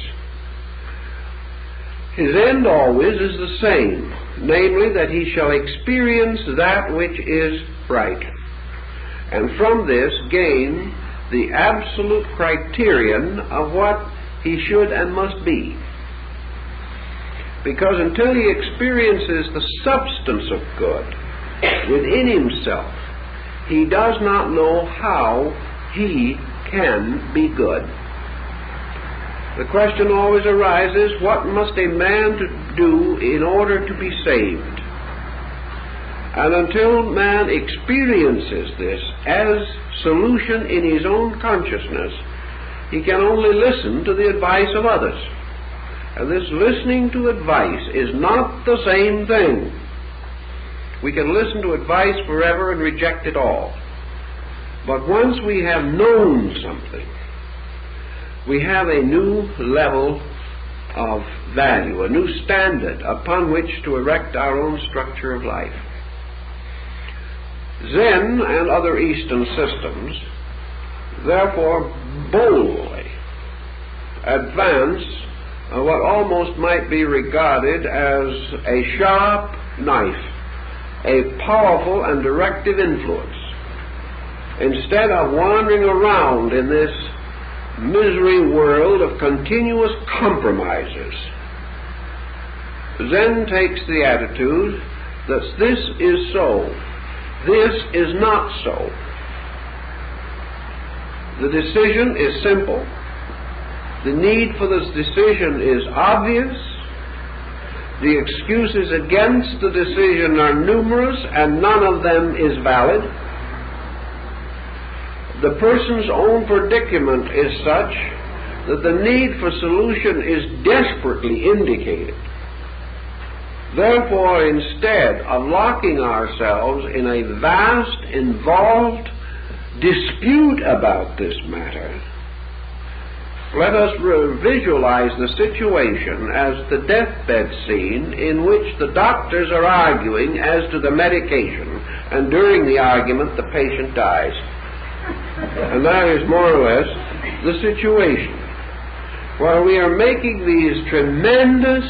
His end always is the same, namely that he shall experience that which is right, and from this gain the absolute criterion of what he should and must be. Because until he experiences the substance of good within himself, he does not know how he can be good. The question always arises, what must a man do in order to be saved? And until man experiences this as solution in his own consciousness, he can only listen to the advice of others. And this listening to advice is not the same thing. We can listen to advice forever and reject it all. But once we have known something, we have a new level of value, a new standard upon which to erect our own structure of life. Zen and other Eastern systems, therefore, boldly advance what almost might be regarded as a sharp knife, a powerful and directive influence. Instead of wandering around in this misery world of continuous compromises, Zen takes the attitude that this is so, this is not so. The decision is simple. The need for this decision is obvious. The excuses against the decision are numerous, and none of them is valid. The person's own predicament is such that the need for solution is desperately indicated. Therefore, instead of locking ourselves in a vast, involved dispute about this matter, let us visualize the situation as the deathbed scene in which the doctors are arguing as to the medication, and during the argument the patient dies. And that is more or less the situation. While we are making these tremendous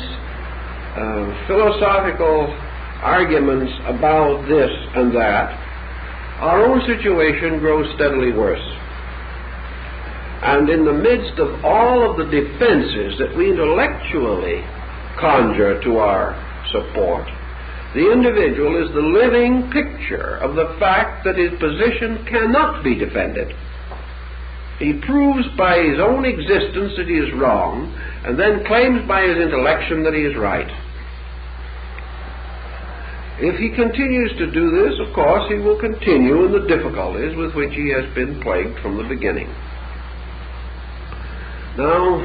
philosophical arguments about this and that, our own situation grows steadily worse. And in the midst of all of the defenses that we intellectually conjure to our support, the individual is the living picture of the fact that his position cannot be defended. He proves by his own existence that he is wrong, and then claims by his intellection that he is right. If he continues to do this, of course, he will continue in the difficulties with which he has been plagued from the beginning. Now,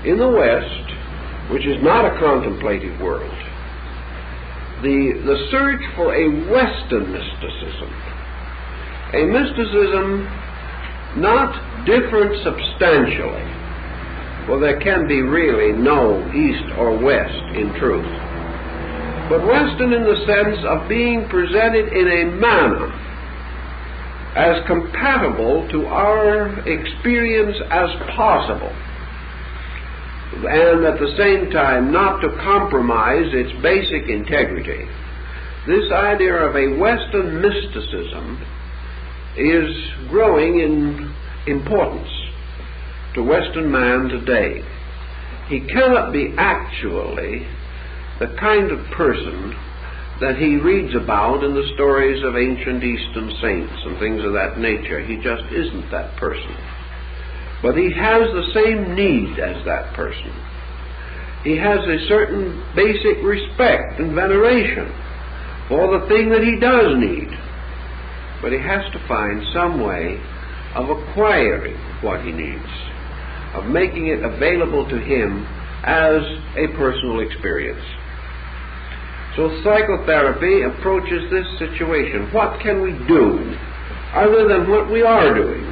in the West, which is not a contemplative world, the search for a Western mysticism, a mysticism not different substantially, for there can be really no East or West in truth, but Western in the sense of being presented in a manner as compatible to our experience as possible, and at the same time not to compromise its basic integrity. This idea of a Western mysticism is growing in importance to Western man today. He cannot be actually the kind of person that he reads about in the stories of ancient Eastern saints and things of that nature. He just isn't that person. But he has the same need as that person. He has a certain basic respect and veneration for the thing that he does need. But he has to find some way of acquiring what he needs, of making it available to him as a personal experience. So psychotherapy approaches this situation. What can we do other than what we are doing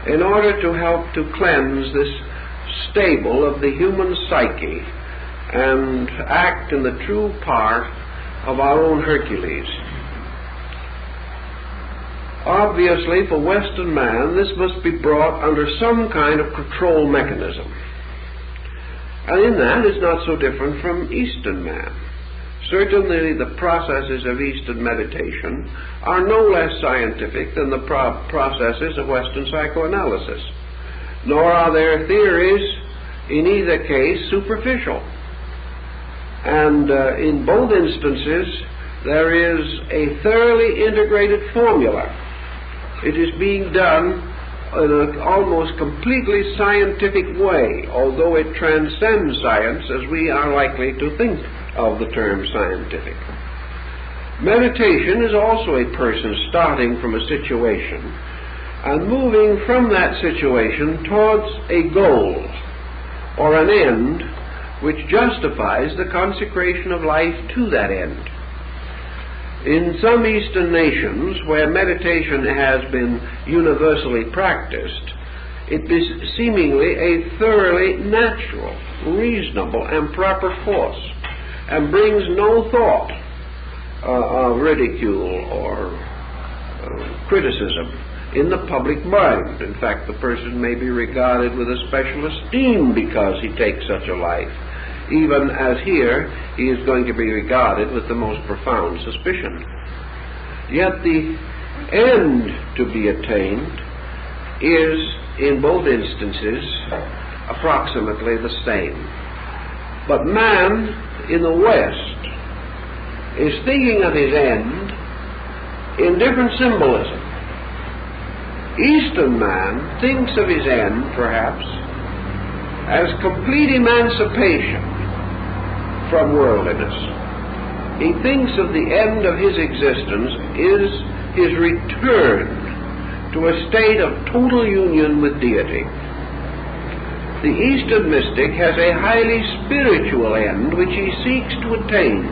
in order to help to cleanse this stable of the human psyche and act in the true part of our own Hercules? Obviously, for Western man, this must be brought under some kind of control mechanism. And in that, it's not so different from Eastern man. Certainly, the processes of Eastern meditation are no less scientific than the processes of Western psychoanalysis. Nor are their theories, in either case, superficial. And in both instances, there is a thoroughly integrated formula. It is being done in an almost completely scientific way, although it transcends science as we are likely to think of the term scientific. Meditation is also a person starting from a situation and moving from that situation towards a goal or an end which justifies the consecration of life to that end. In some Eastern nations where meditation has been universally practiced, it is seemingly a thoroughly natural, reasonable, and proper course, and brings no thought of ridicule or criticism in the public mind. In fact, the person may be regarded with a special esteem because he takes such a life, even as here he is going to be regarded with the most profound suspicion. Yet the end to be attained is, in both instances, approximately the same. But man in the West is thinking of his end in different symbolism. Eastern man thinks of his end, perhaps, as complete emancipation from worldliness. He thinks of the end of his existence is his return to a state of total union with deity. The Eastern mystic has a highly spiritual end which he seeks to attain.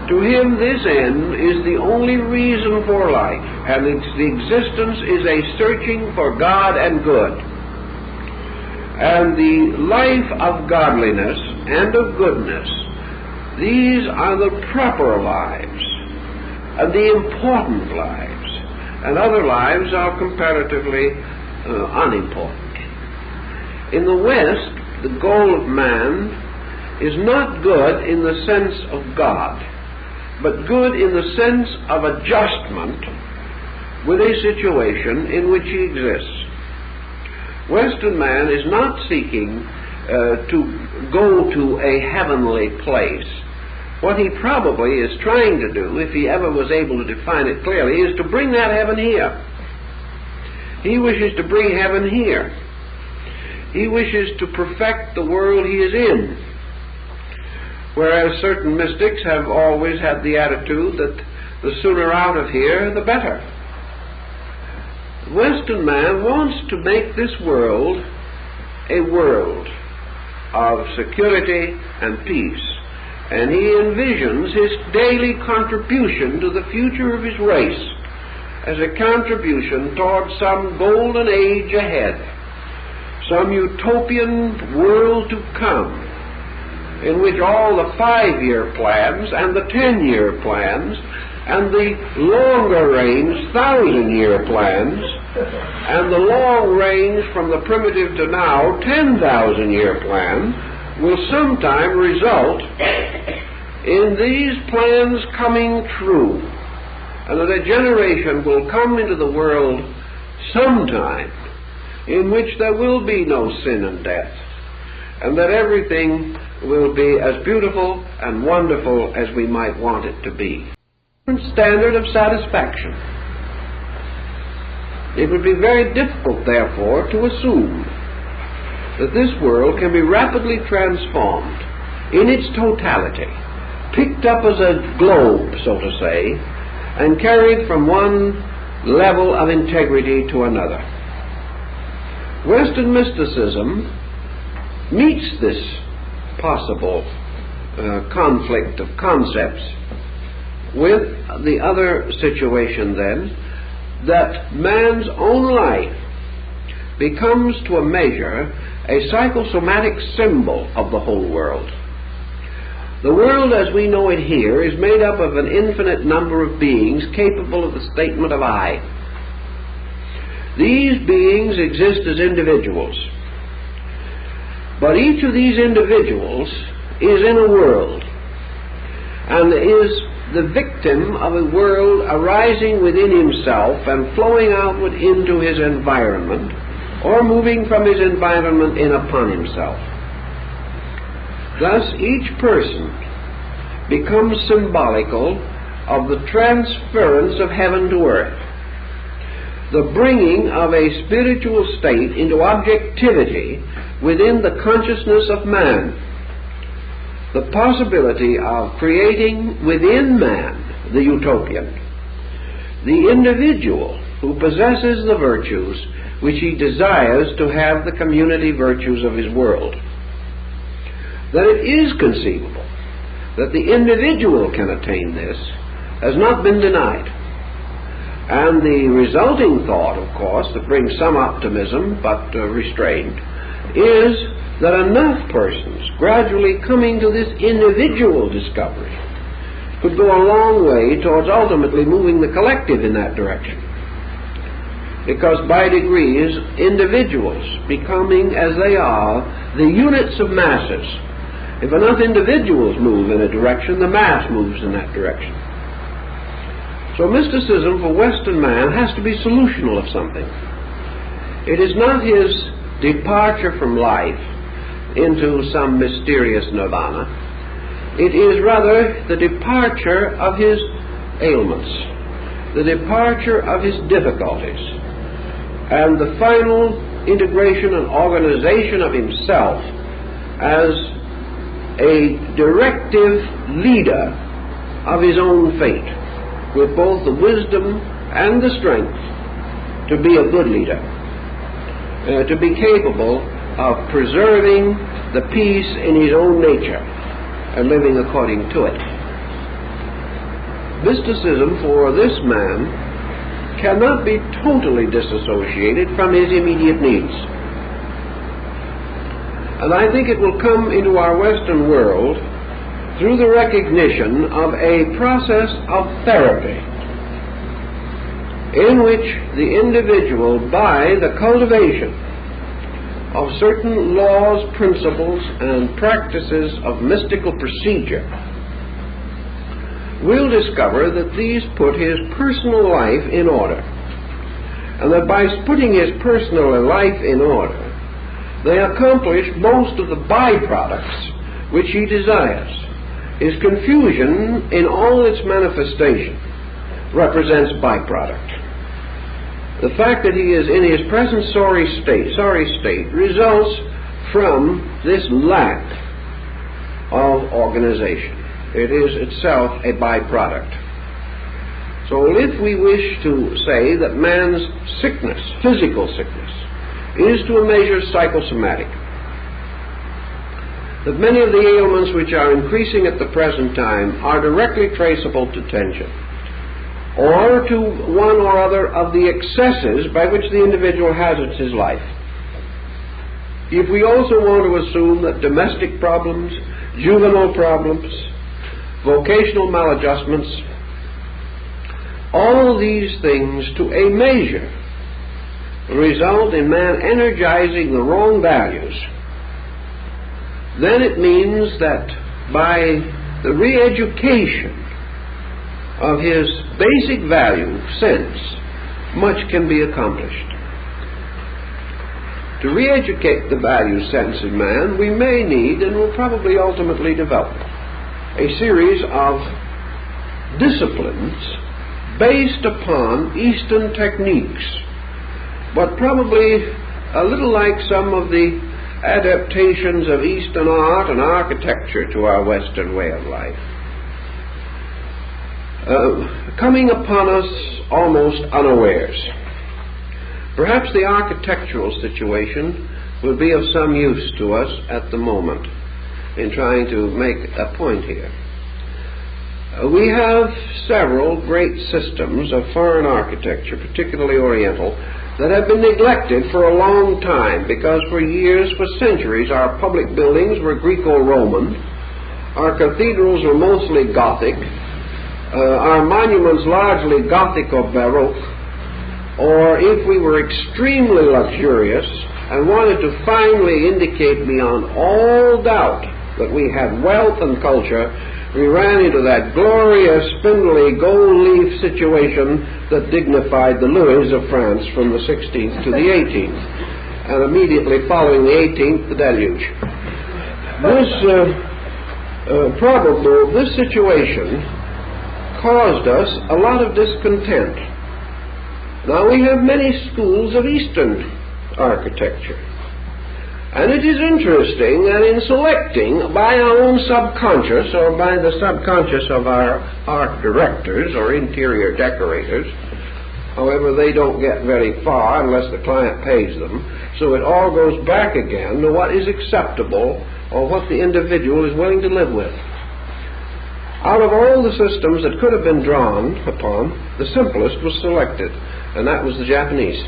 To him, this end is the only reason for life, and its existence is a searching for God and good. And the life of godliness and of goodness, these are the proper lives and the important lives, and other lives are comparatively unimportant. In the West, the goal of man is not good in the sense of God, but good in the sense of adjustment with a situation in which he exists. Western man is not seeking to go to a heavenly place. What he probably is trying to do, if he ever was able to define it clearly, is to bring that heaven here. He wishes to bring heaven here. He wishes to perfect the world he is in. Whereas certain mystics have always had the attitude that the sooner out of here, the better. Western man wants to make this world a world of security and peace, and he envisions his daily contribution to the future of his race as a contribution toward some golden age ahead, some utopian world to come, in which all the 5-year plans and the 10-year plans and the longer range 1,000-year plans and the long range from the primitive to now 10,000-year plan will sometime result in these plans coming true, and that a generation will come into the world sometime in which there will be no sin and death, and that everything will be as beautiful and wonderful as we might want it to be. Standard of satisfaction. It would be very difficult, therefore, to assume that this world can be rapidly transformed in its totality, picked up as a globe, so to say, and carried from one level of integrity to another. Western mysticism meets this possible conflict of concepts with the other situation then, that man's own life becomes to a measure a psychosomatic symbol of the whole world. The world as we know it here is made up of an infinite number of beings capable of the statement of I. These beings exist as individuals, but each of these individuals is in a world and is the victim of a world arising within himself and flowing outward into his environment, or moving from his environment in upon himself. Thus each person becomes symbolical of the transference of heaven to earth, the bringing of a spiritual state into objectivity within the consciousness of man, the possibility of creating within man the utopian, the individual who possesses the virtues which he desires to have the community virtues of his world. That it is conceivable that the individual can attain this has not been denied. And the resulting thought, of course, that brings some optimism but restraint, is that enough persons gradually coming to this individual discovery could go a long way towards ultimately moving the collective in that direction. Because by degrees, individuals becoming as they are the units of masses. If enough individuals move in a direction, the mass moves in that direction. So mysticism for Western man has to be solutional of something. It is not his departure from life into some mysterious nirvana. It is rather the departure of his ailments, the departure of his difficulties, and the final integration and organization of himself as a directive leader of his own fate, with both the wisdom and the strength to be a good leader, to be capable of preserving the peace in his own nature and living according to it. Mysticism for this man cannot be totally disassociated from his immediate needs. And I think it will come into our Western world through the recognition of a process of therapy in which the individual, by the cultivation of certain laws, principles, and practices of mystical procedure, will discover that these put his personal life in order, and that by putting his personal life in order, they accomplish most of the byproducts which he desires. His confusion in all its manifestation represents byproduct. The fact that he is in his present sorry state results from this lack of organization. It is itself a byproduct. So if we wish to say that man's sickness, physical sickness, is to a measure psychosomatic, that many of the ailments which are increasing at the present time are directly traceable to tension, or to one or other of the excesses by which the individual hazards his life. If we also want to assume that domestic problems, juvenile problems, vocational maladjustments, all these things to a measure result in man energizing the wrong values, then it means that by the re-education of his basic value sense, much can be accomplished. To re-educate the value sense in man, we may need, and will probably ultimately develop, a series of disciplines based upon Eastern techniques, but probably a little like some of the adaptations of Eastern art and architecture to our Western way of life, coming upon us almost unawares. Perhaps the architectural situation will be of some use to us at the moment. in trying to make a point here. We have several great systems of foreign architecture, particularly Oriental, that have been neglected for a long time because for years, for centuries, our public buildings were Greco-Roman, our cathedrals were mostly Gothic, our monuments largely Gothic or Baroque, or if we were extremely luxurious and wanted to finally indicate beyond all doubt that we had wealth and culture, we ran into that glorious, spindly, gold-leaf situation that dignified the Louis of France from the 16th to the 18th, and immediately following the 18th, the deluge. This situation caused us a lot of discontent. Now we have many schools of Eastern architecture. And it is interesting that in selecting by our own subconscious or by the subconscious of our art directors or interior decorators, however, they don't get very far unless the client pays them, so it all goes back again to what is acceptable or what the individual is willing to live with. Out of all the systems that could have been drawn upon, the simplest was selected, and that was the Japanese.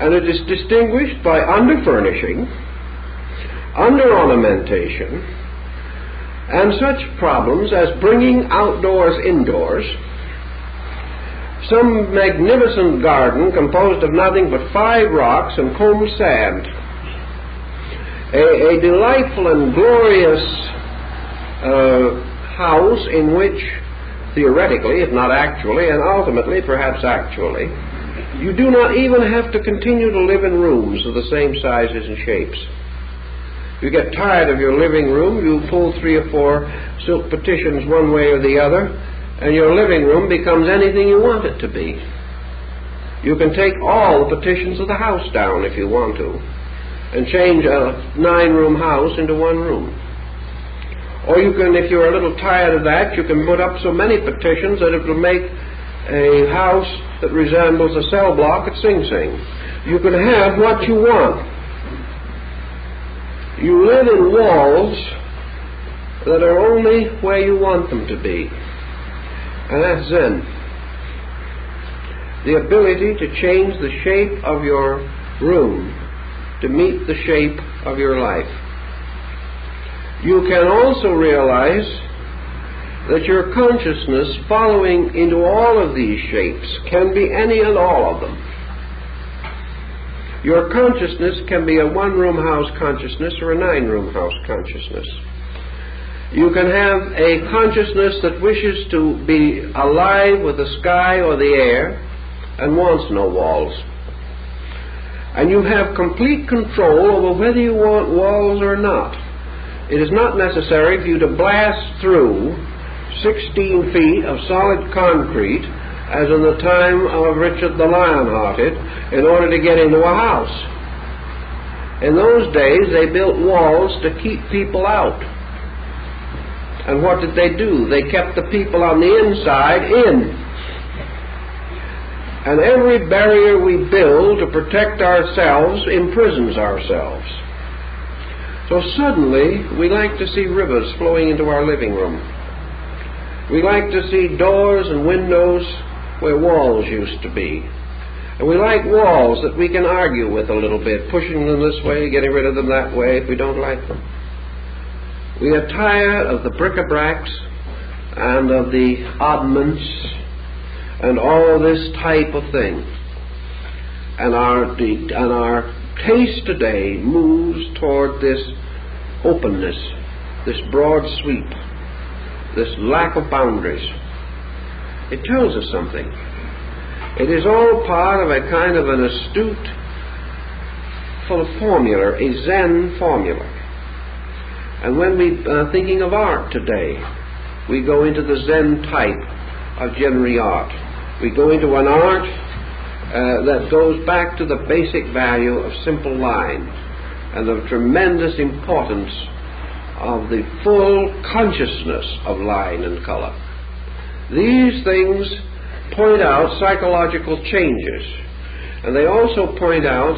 And it is distinguished by under-furnishing, under-ornamentation, and such problems as bringing outdoors indoors, some magnificent garden composed of nothing but 5 rocks and combed sand, a delightful and glorious house in which, theoretically, if not actually, and ultimately, perhaps actually, you do not even have to continue to live in rooms of the same sizes and shapes. You get tired of your living room, you pull 3 or 4 silk partitions one way or the other, and your living room becomes anything you want it to be. You can take all the partitions of the house down if you want to, and change a 9-room house into 1 room. Or you can, if you're a little tired of that, you can put up so many partitions that it will make a house that resembles a cell block at Sing Sing. You can have what you want. You live in walls that are only where you want them to be. And that's Zen. The ability to change the shape of your room to meet the shape of your life. You can also realize that your consciousness following into all of these shapes can be any and all of them. Your consciousness can be a 1-room house consciousness or a 9-room house consciousness. You can have a consciousness that wishes to be alive with the sky or the air and wants no walls. And you have complete control over whether you want walls or not. It is not necessary for you to blast through 16 feet of solid concrete, as in the time of Richard the Lionhearted, in order to get into a house. In those days, they built walls to keep people out. And what did they do? They kept the people on the inside in. And every barrier we build to protect ourselves imprisons ourselves. So suddenly, we like to see rivers flowing into our living room. We like to see doors and windows where walls used to be. And we like walls that we can argue with a little bit, pushing them this way, getting rid of them that way if we don't like them. We are tired of the bric-a-bracs and of the oddments and all this type of thing. And our taste today moves toward this openness, this broad sweep, this lack of boundaries. It tells us something. It is all part of a kind of an astute formula, a Zen formula. And when we are thinking of art today, we go into the Zen type of Genri art. We go into an art that goes back to the basic value of simple line and the tremendous importance of the full consciousness of line and color. These things point out psychological changes, and they also point out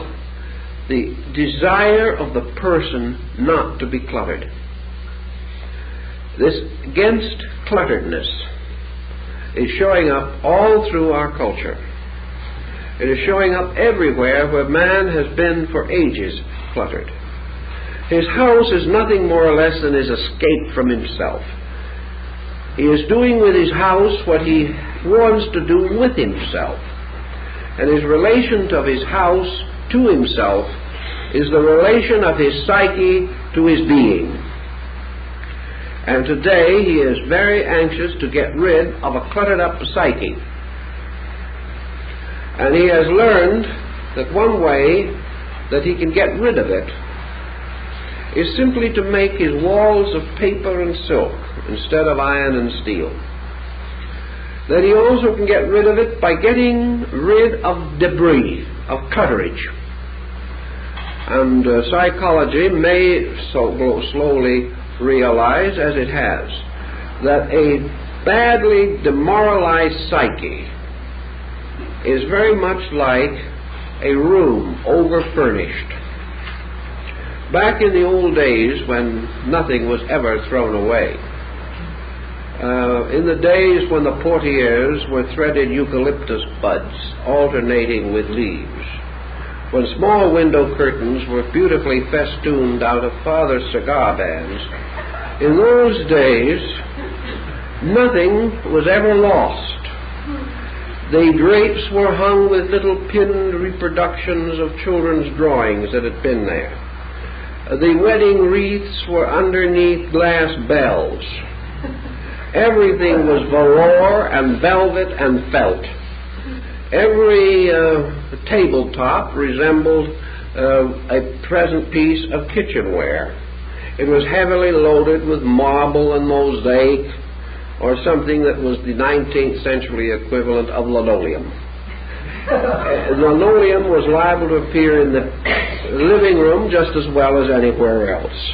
the desire of the person not to be cluttered. This against clutteredness is showing up all through our culture. It is showing up everywhere where man has been for ages cluttered. His house is nothing more or less than his escape from himself. He is doing with his house what he wants to do with himself. And his relation of his house to himself is the relation of his psyche to his being. And today he is very anxious to get rid of a cluttered up psyche. And he has learned that one way that he can get rid of it is simply to make his walls of paper and silk instead of iron and steel. That he also can get rid of it by getting rid of debris, of clutterage. And psychology may so slowly realize, as it has, that a badly demoralized psyche is very much like a room over-furnished. Back in the old days when nothing was ever thrown away, in the days when the portieres were threaded eucalyptus buds alternating with leaves, when small window curtains were beautifully festooned out of father's cigar bands, in those days nothing was ever lost. The drapes were hung with little pinned reproductions of children's drawings that had been there. The wedding wreaths were underneath glass bells. Everything was velour and velvet and felt. Every tabletop resembled a present piece of kitchenware. It was heavily loaded with marble and mosaic, or something that was the 19th century equivalent of linoleum. Linoleum was liable to appear in the living room just as well as anywhere else.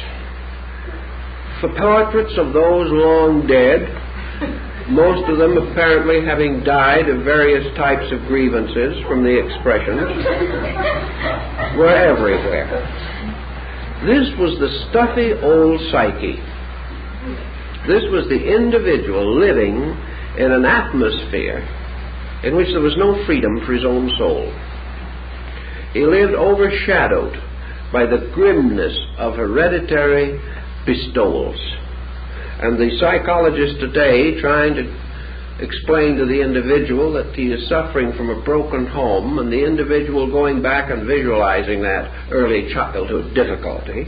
For portraits of those long dead, most of them apparently having died of various types of grievances from the expressions, were everywhere. This was the stuffy old psyche. This was the individual living in an atmosphere in which there was no freedom for his own soul. He lived overshadowed by the grimness of hereditary bestowals. And the psychologist today, trying to explain to the individual that he is suffering from a broken home, and the individual going back and visualizing that early childhood difficulty,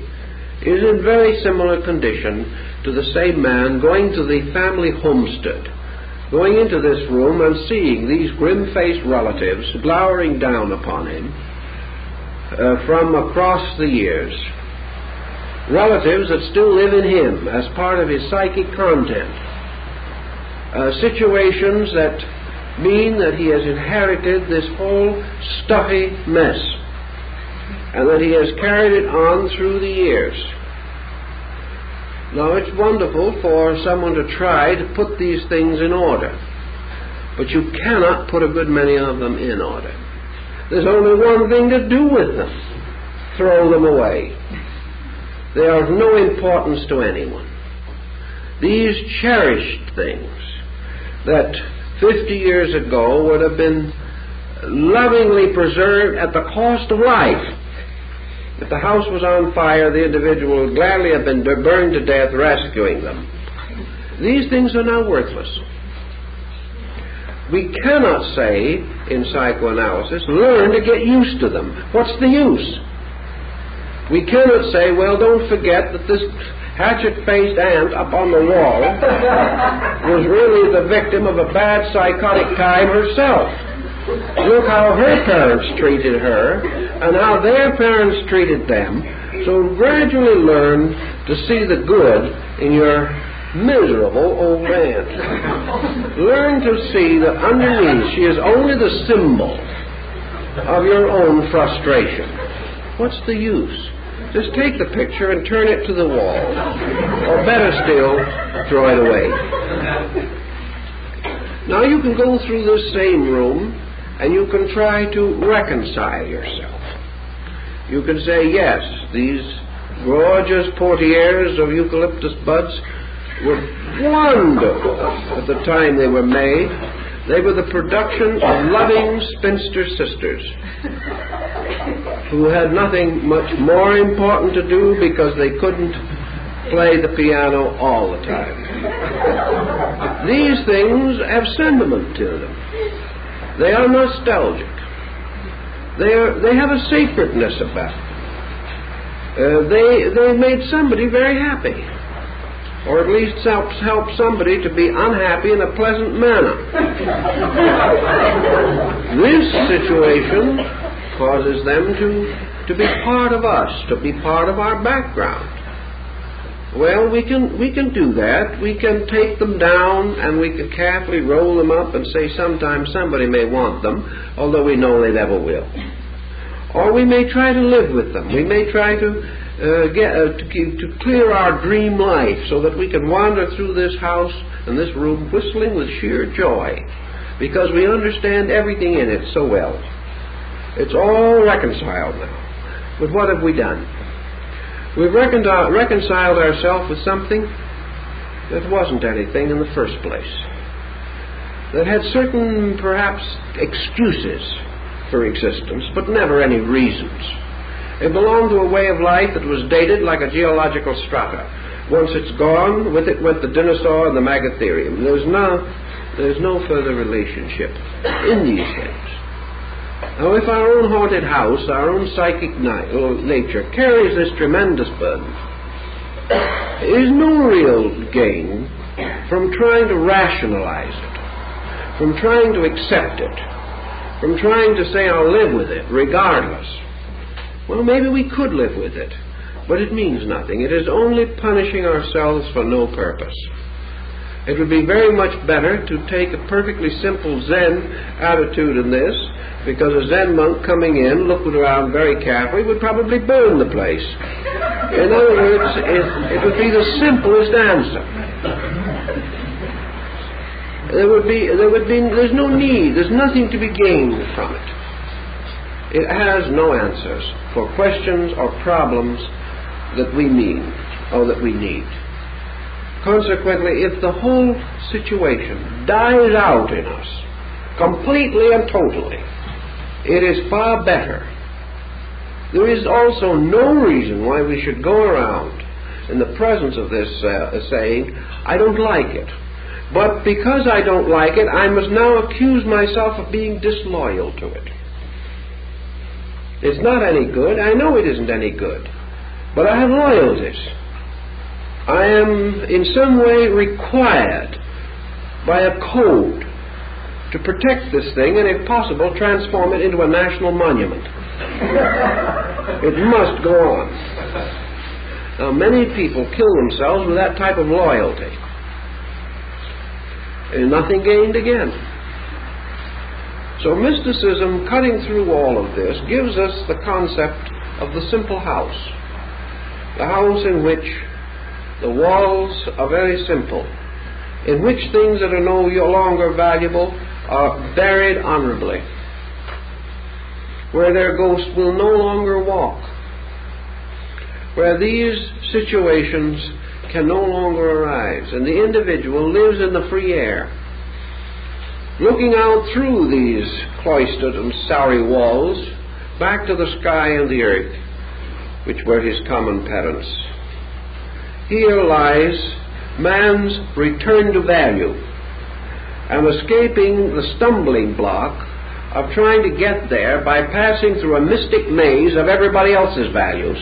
is in very similar condition to the same man going to the family homestead, going into this room and seeing these grim-faced relatives glowering down upon him from across the years. Relatives that still live in him as part of his psychic content. Situations that mean that he has inherited this whole stuffy mess, and that he has carried it on through the years. Now, it's wonderful for someone to try to put these things in order, but you cannot put a good many of them in order. There's only one thing to do with them: throw them away. They are of no importance to anyone. These cherished things that 50 years ago would have been lovingly preserved at the cost of life. If the house was on fire, the individual would gladly have been burned to death rescuing them. These things are now worthless. We cannot say in psychoanalysis, learn to get used to them. What's the use? We cannot say, well, don't forget that this hatchet-faced ant up on the wall was really the victim of a bad psychotic time herself. Look how her parents treated her and how their parents treated them. So gradually learn to see the good in your miserable old aunt. Learn to see that underneath she is only the symbol of your own frustration. What's the use? Just take the picture and turn it to the wall. Or better still, throw it away. Now you can go through this same room and you can try to reconcile yourself. You can say, yes, these gorgeous portieres of eucalyptus buds were wonderful at the time they were made. They were the production of loving spinster sisters who had nothing much more important to do because they couldn't play the piano all the time. These things have sentiment to them. They are nostalgic. They have a sacredness about them. They made somebody very happy, or at least help somebody to be unhappy in a pleasant manner. This situation causes them to be part of us, to be part of our background. Well, we can do that. We can take them down and we can carefully roll them up and say sometimes somebody may want them, although we know they never will. Or we may try to live with them. We may try to clear our dream life so that we can wander through this house and this room whistling with sheer joy because we understand everything in it so well. It's all reconciled now. But what have we done? We've reconciled ourselves with something that wasn't anything in the first place, that had certain, perhaps, excuses for existence, but never any reasons. It belonged to a way of life that was dated like a geological strata. Once it's gone, with it went the dinosaur and the megatherium. There's no further relationship in these things. Now, if our own haunted house, our own psychic nature carries this tremendous burden, there is no real gain from trying to rationalize it, from trying to accept it, from trying to say, I'll live with it, regardless. Well, maybe we could live with it, but it means nothing. It is only punishing ourselves for no purpose. It would be very much better to take a perfectly simple Zen attitude in this, because a Zen monk coming in, looking around very carefully, would probably burn the place. In other words, it would be the simplest answer. There's no need, there's nothing to be gained from it. It has no answers for questions or problems that we mean or that we need. Consequently, if the whole situation dies out in us, completely and totally, it is far better. There is also no reason why we should go around in the presence of this saying, I don't like it. But because I don't like it, I must now accuse myself of being disloyal to it. It's not any good. I know it isn't any good. But I have loyalties. I am in some way required by a code to protect this thing and, if possible, transform it into a national monument. It must go on. Now, many people kill themselves with that type of loyalty. And nothing gained again. So mysticism, cutting through all of this, gives us the concept of the simple house. The house in which the walls are very simple, in which things that are no longer valuable are buried honorably, where their ghosts will no longer walk, where these situations can no longer arise, and the individual lives in the free air, looking out through these cloistered and starry walls back to the sky and the earth, which were his common parents. Here lies man's return to value, and escaping the stumbling block of trying to get there by passing through a mystic maze of everybody else's values,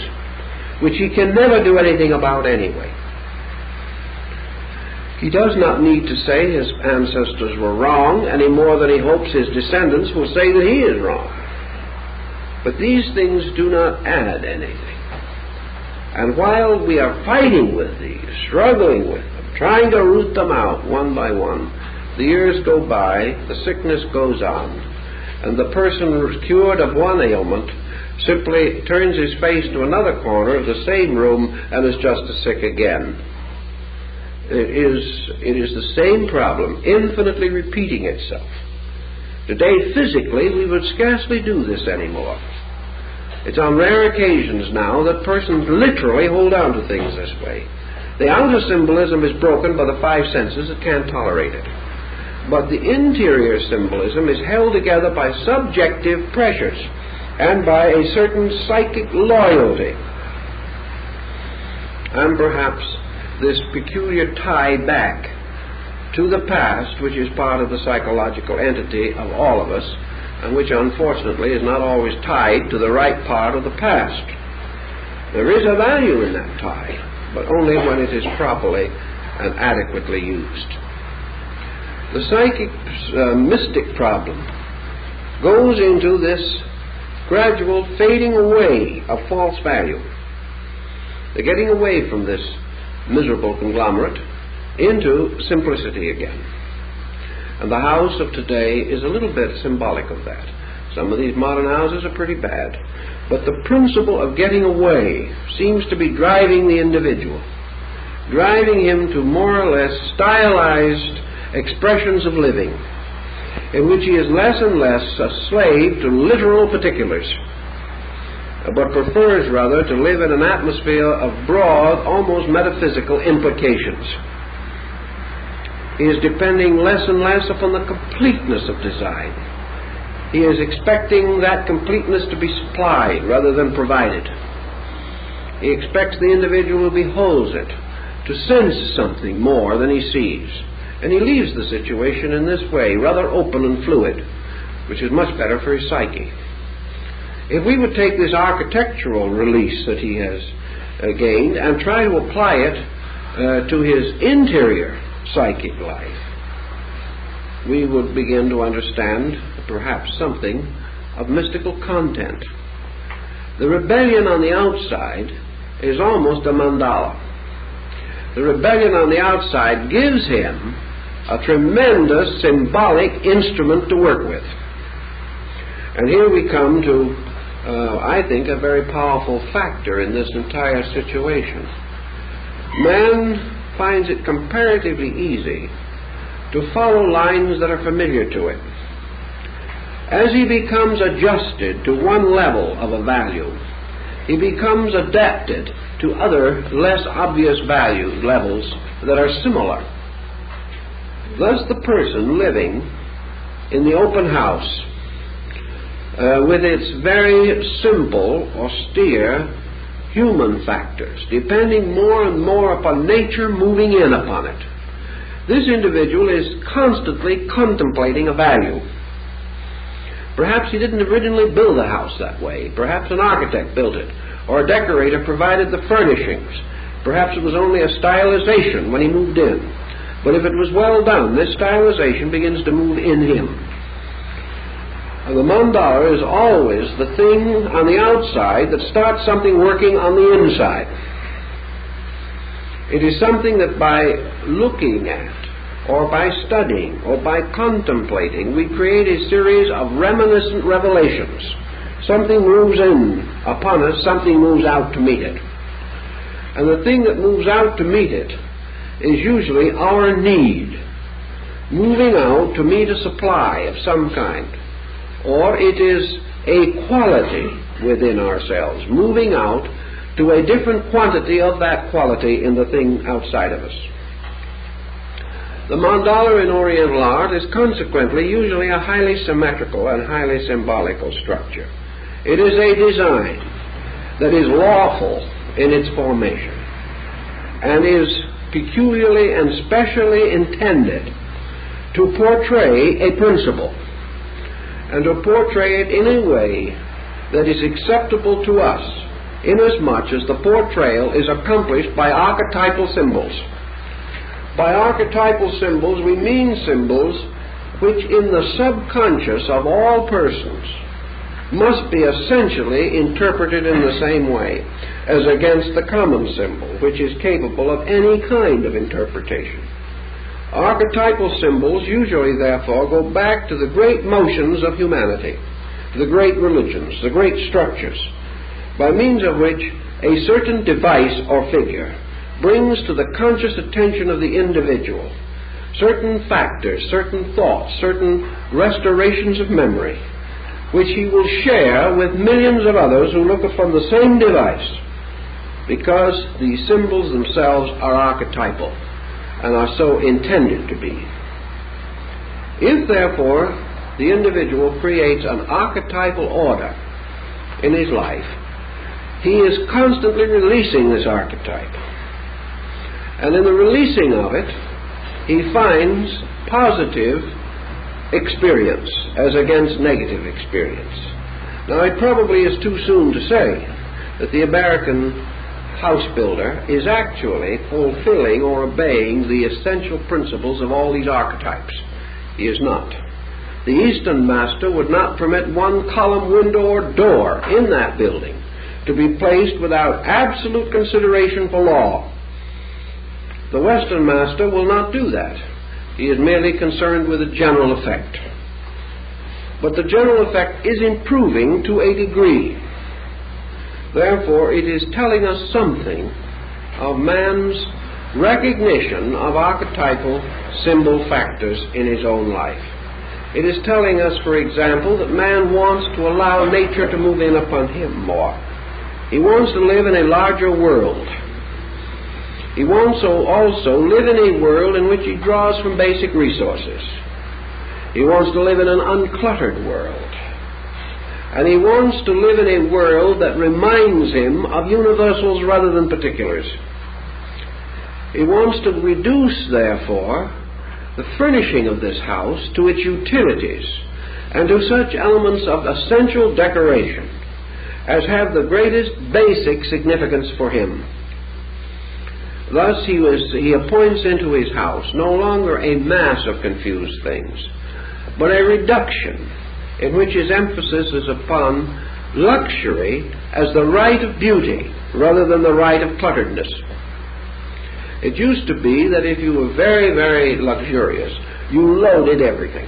which he can never do anything about anyway. He does not need to say his ancestors were wrong any more than he hopes his descendants will say that he is wrong. But these things do not add anything. And while we are fighting with these, struggling with them, trying to root them out one by one, the years go by, the sickness goes on, and the person cured of one ailment simply turns his face to another corner of the same room and is just as sick again. It is the same problem, infinitely repeating itself. Today, physically, we would scarcely do this anymore. It's on rare occasions now that persons literally hold on to things this way. The outer symbolism is broken by the five senses that can't tolerate it. But the interior symbolism is held together by subjective pressures and by a certain psychic loyalty. And perhaps this peculiar tie back to the past, which is part of the psychological entity of all of us, and which unfortunately is not always tied to the right part of the past. There is a value in that tie, but only when it is properly and adequately used. The psychic mystic problem goes into this gradual fading away of false value, the getting away from this miserable conglomerate into simplicity again. And the house of today is a little bit symbolic of that. Some of these modern houses are pretty bad, but the principle of getting away seems to be driving the individual, driving him to more or less stylized expressions of living, in which he is less and less a slave to literal particulars, but prefers rather to live in an atmosphere of broad, almost metaphysical implications. He is depending less and less upon the completeness of design. He is expecting that completeness to be supplied rather than provided. He expects the individual who beholds it to sense something more than he sees. And he leaves the situation in this way, rather open and fluid, which is much better for his psyche. If we would take this architectural release that he has gained and try to apply it to his interior psychic life, we would begin to understand perhaps something of mystical content. The rebellion on the outside is almost a mandala. The rebellion on the outside gives him a tremendous symbolic instrument to work with. And here we come to, I think, a very powerful factor in this entire situation. Man finds it comparatively easy to follow lines that are familiar to him. As he becomes adjusted to one level of a value, he becomes adapted to other less obvious value levels that are similar. Thus the person living in the open house with its very simple, austere human factors, depending more and more upon nature moving in upon it. This individual is constantly contemplating a value. Perhaps he didn't originally build a house that way. Perhaps an architect built it, or a decorator provided the furnishings. Perhaps it was only a stylization when he moved in. But if it was well done, this stylization begins to move in him. And the mandala is always the thing on the outside that starts something working on the inside. It is something that by looking at, or by studying, or by contemplating, we create a series of reminiscent revelations. Something moves in upon us, something moves out to meet it. And the thing that moves out to meet it is usually our need, moving out to meet a supply of some kind. Or it is a quality within ourselves, moving out to a different quantity of that quality in the thing outside of us. The mandala in Oriental art is consequently usually a highly symmetrical and highly symbolical structure. It is a design that is lawful in its formation and is peculiarly and specially intended to portray a principle, and to portray it in a way that is acceptable to us, inasmuch as the portrayal is accomplished by archetypal symbols. By archetypal symbols we mean symbols which in the subconscious of all persons must be essentially interpreted in the same way as against the common symbol, which is capable of any kind of interpretation. Archetypal symbols usually, therefore, go back to the great motions of humanity, the great religions, the great structures, by means of which a certain device or figure brings to the conscious attention of the individual certain factors, certain thoughts, certain restorations of memory, which he will share with millions of others who look upon the same device, because the symbols themselves are archetypal and are so intended to be. If, therefore, the individual creates an archetypal order in his life, he is constantly releasing this archetype. And in the releasing of it, he finds positive experience as against negative experience. Now, it probably is too soon to say that the American house builder is actually fulfilling or obeying the essential principles of all these archetypes. He is not. The Eastern master would not permit one column, window, or door in that building to be placed without absolute consideration for law. The Western master will not do that. He is merely concerned with the general effect. But the general effect is improving to a degree. Therefore, it is telling us something of man's recognition of archetypal symbol factors in his own life. It is telling us, for example, that man wants to allow nature to move in upon him more. He wants to live in a larger world. He wants to also live in a world in which he draws from basic resources. He wants to live in an uncluttered world. And he wants to live in a world that reminds him of universals rather than particulars. He wants to reduce, therefore, the furnishing of this house to its utilities and to such elements of essential decoration as have the greatest basic significance for him. Thus he appoints into his house no longer a mass of confused things, but a reduction in which his emphasis is upon luxury as the right of beauty rather than the right of clutteredness. It used to be that if you were very, very luxurious, you loaded everything.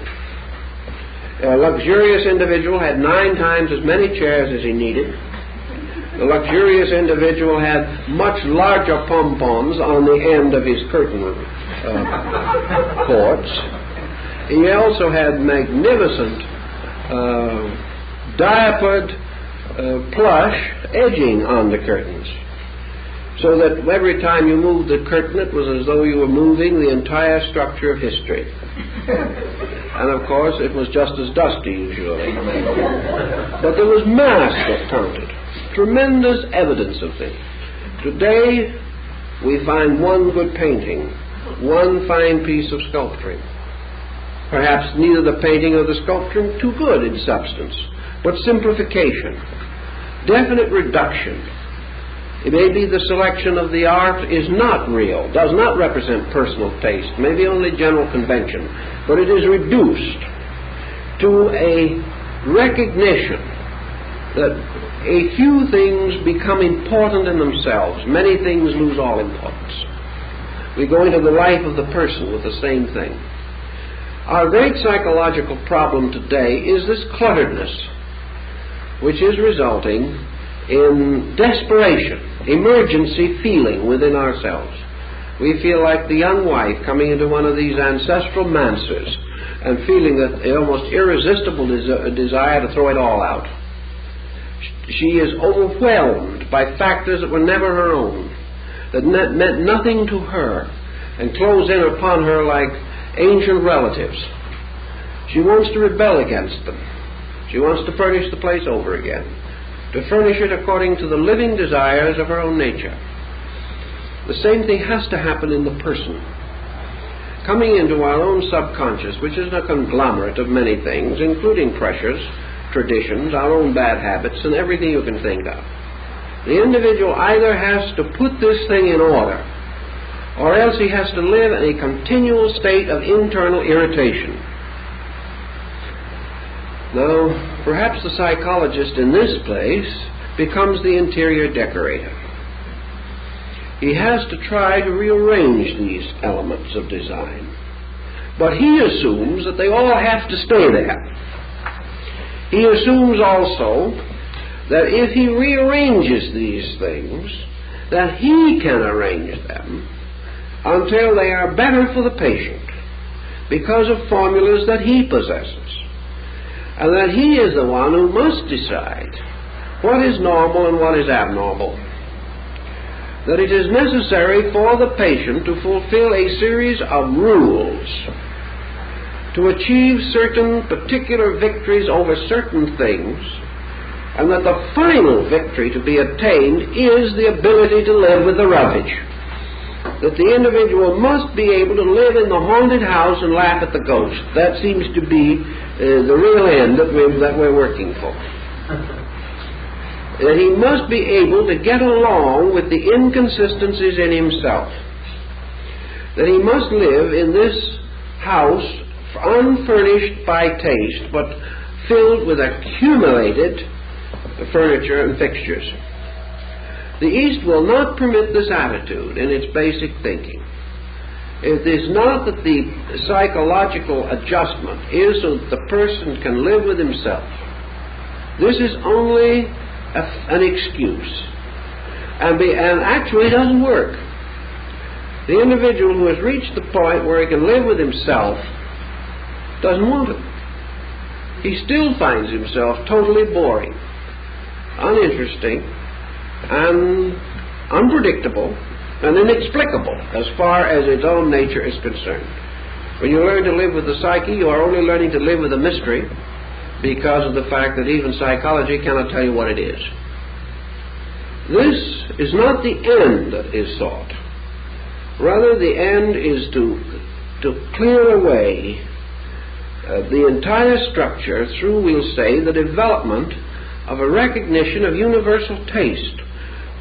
A luxurious individual had 9 times as many chairs as he needed. The luxurious individual had much larger pom-poms on the end of his curtain cords. He also had magnificent diapered plush edging on the curtains, so that every time you moved the curtain it was as though you were moving the entire structure of history. And of course it was just as dusty usually. But there was mass that counted. Tremendous evidence of this. Today we find one good painting, one fine piece of sculpturing. Perhaps neither the painting or the sculpturing too good in substance, but simplification, definite reduction. It may be the selection of the art is not real, does not represent personal taste, maybe only general convention, but it is reduced to a recognition that a few things become important in themselves. Many things lose all importance. We go into the life of the person with the same thing. Our great psychological problem today is this clutteredness, which is resulting in desperation, emergency feeling within ourselves. We feel like the young wife coming into one of these ancestral manses and feeling that almost irresistible desire to throw it all out. She is overwhelmed by factors that were never her own, that meant nothing to her, and close in upon her like ancient relatives. She wants to rebel against them. She wants to furnish the place over again, to furnish it according to the living desires of her own nature. The same thing has to happen in the person. Coming into our own subconscious, which is a conglomerate of many things, including pressures, traditions, our own bad habits, and everything you can think of. The individual either has to put this thing in order, or else he has to live in a continual state of internal irritation. Now, perhaps the psychologist in this place becomes the interior decorator. He has to try to rearrange these elements of design, but he assumes that they all have to stay there. He assumes also that if he rearranges these things, that he can arrange them until they are better for the patient because of formulas that he possesses. and that he is the one who must decide what is normal and what is abnormal. That it is necessary for the patient to fulfill a series of rules to achieve certain particular victories over certain things, and that the final victory to be attained is the ability to live with the rubbish. That the individual must be able to live in the haunted house and laugh at the ghost. That seems to be the real end that we're working for. That he must be able to get along with the inconsistencies in himself. That he must live in this house unfurnished by taste, but filled with accumulated furniture and fixtures. The East will not permit this attitude in its basic thinking. It is not that the psychological adjustment is so that the person can live with himself. This is only an excuse, and actually doesn't work. The individual who has reached the point where he can live with himself doesn't want it. He still finds himself totally boring, uninteresting, and unpredictable, and inexplicable as far as its own nature is concerned. When you learn to live with the psyche, you are only learning to live with a mystery, because of the fact that even psychology cannot tell you what it is. This is not the end that is sought. Rather, the end is to clear away the entire structure through, we'll say, the development of a recognition of universal taste.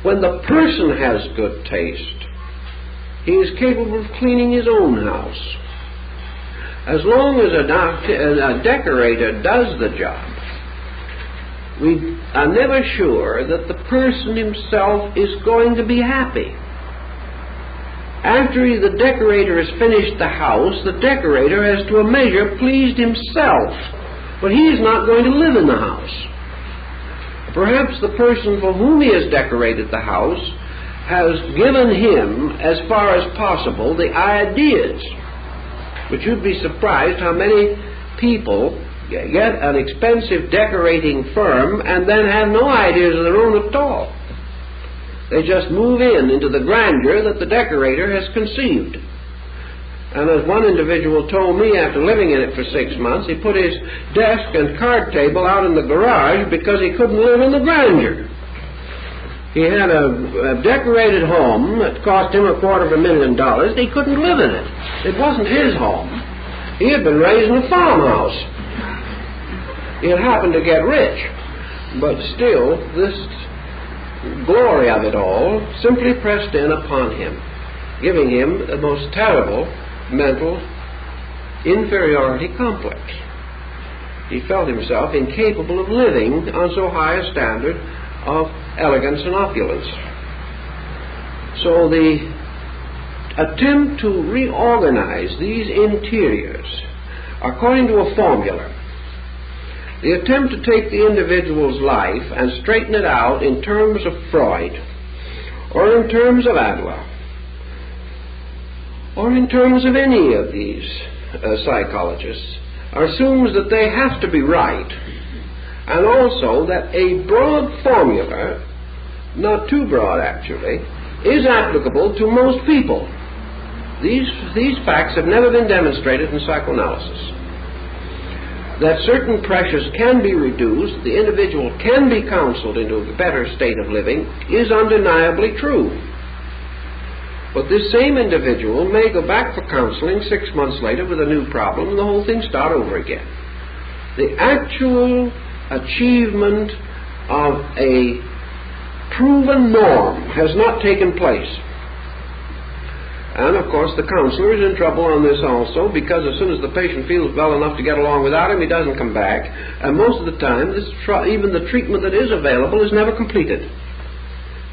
When the person has good taste, he is capable of cleaning his own house. As long as a decorator does the job, we are never sure that the person himself is going to be happy. After the decorator has finished the house, the decorator has to a measure pleased himself, but he is not going to live in the house. Perhaps the person for whom he has decorated the house has given him, as far as possible, the ideas. But you'd be surprised how many people get an expensive decorating firm and then have no ideas of their own at all. They just move into the grandeur that the decorator has conceived. And as one individual told me after living in it for 6 months, he put his desk and card table out in the garage because he couldn't live in the grandeur. He had a decorated home that cost him $250,000. He couldn't live in it. It wasn't his home. He had been raised in a farmhouse. He had happened to get rich. But still, this glory of it all simply pressed in upon him, giving him the most terrible mental inferiority complex. He felt himself incapable of living on so high a standard of elegance and opulence. So the attempt to reorganize these interiors according to a formula, the attempt to take the individual's life and straighten it out in terms of Freud, or in terms of Adler, or in terms of any of these psychologists, assumes that they have to be right, and also that a broad formula, not too broad actually, is applicable to most people. These facts have never been demonstrated in psychoanalysis. That certain pressures can be reduced, the individual can be counseled into a better state of living, is undeniably true. But this same individual may go back for counseling 6 months later with a new problem and the whole thing start over again. The actual achievement of a proven norm has not taken place. And of course the counselor is in trouble on this also, because as soon as the patient feels well enough to get along without him, he doesn't come back, and most of the time even the treatment that is available is never completed.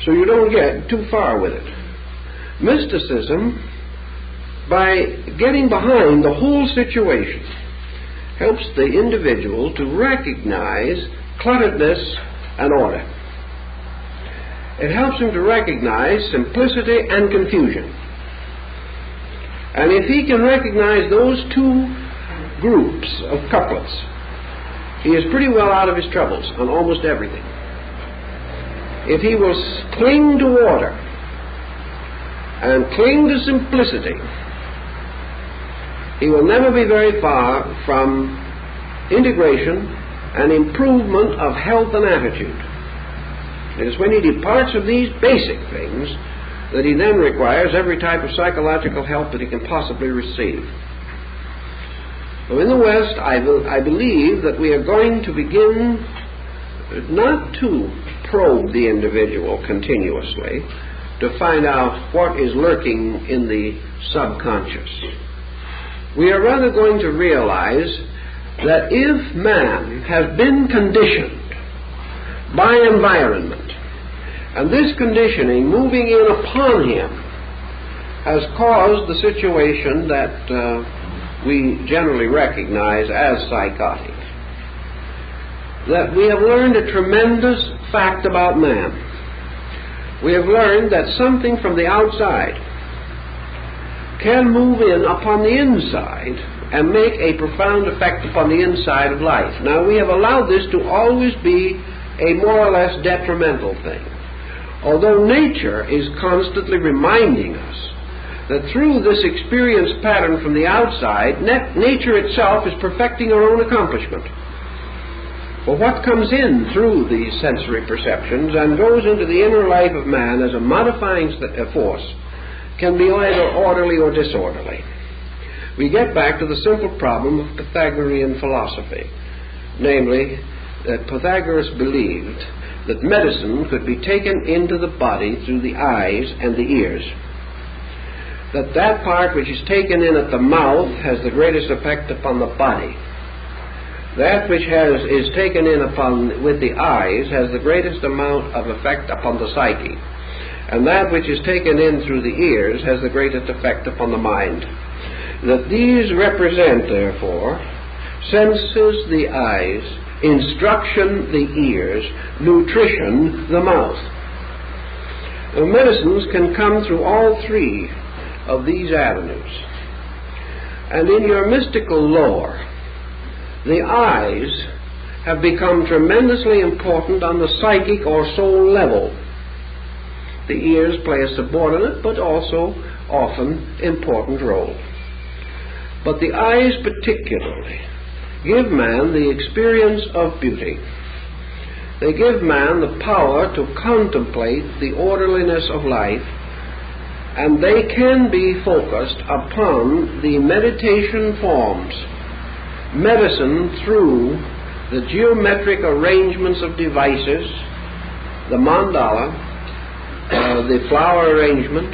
So you don't get too far with it. Mysticism, by getting behind the whole situation, helps the individual to recognize clutteredness and order. It helps him to recognize simplicity and confusion. And if he can recognize those two groups of couplets, he is pretty well out of his troubles on almost everything. If he will cling to order and cling to simplicity, he will never be very far from integration and improvement of health and attitude. It is when he departs from these basic things that he then requires every type of psychological help that he can possibly receive. So in the West, I believe that we are going to begin not to probe the individual continuously to find out what is lurking in the subconscious. We are rather going to realize that if man has been conditioned by environment, and this conditioning moving in upon him has caused the situation that we generally recognize as psychotic, that we have learned a tremendous fact about man. We have learned that something from the outside can move in upon the inside and make a profound effect upon the inside of life. Now, we have allowed this to always be a more or less detrimental thing, although nature is constantly reminding us that through this experience pattern from the outside, nature itself is perfecting her own accomplishment. But what comes in through these sensory perceptions and goes into the inner life of man as a modifying force can be either orderly or disorderly. We get back to the simple problem of Pythagorean philosophy, namely that Pythagoras believed that medicine could be taken into the body through the eyes and the ears, that part which is taken in at the mouth has the greatest effect upon the body. That which is taken in with the eyes has the greatest amount of effect upon the psyche, and that which is taken in through the ears has the greatest effect upon the mind. That these represent, therefore, senses the eyes, instruction the ears, nutrition the mouth. Now, medicines can come through all three of these avenues. And in your mystical lore, the eyes have become tremendously important on the psychic or soul level. The ears play a subordinate but also often important role. But the eyes particularly give man the experience of beauty. They give man the power to contemplate the orderliness of life, and they can be focused upon the meditation forms. Medicine through the geometric arrangements of devices, the mandala, the flower arrangement,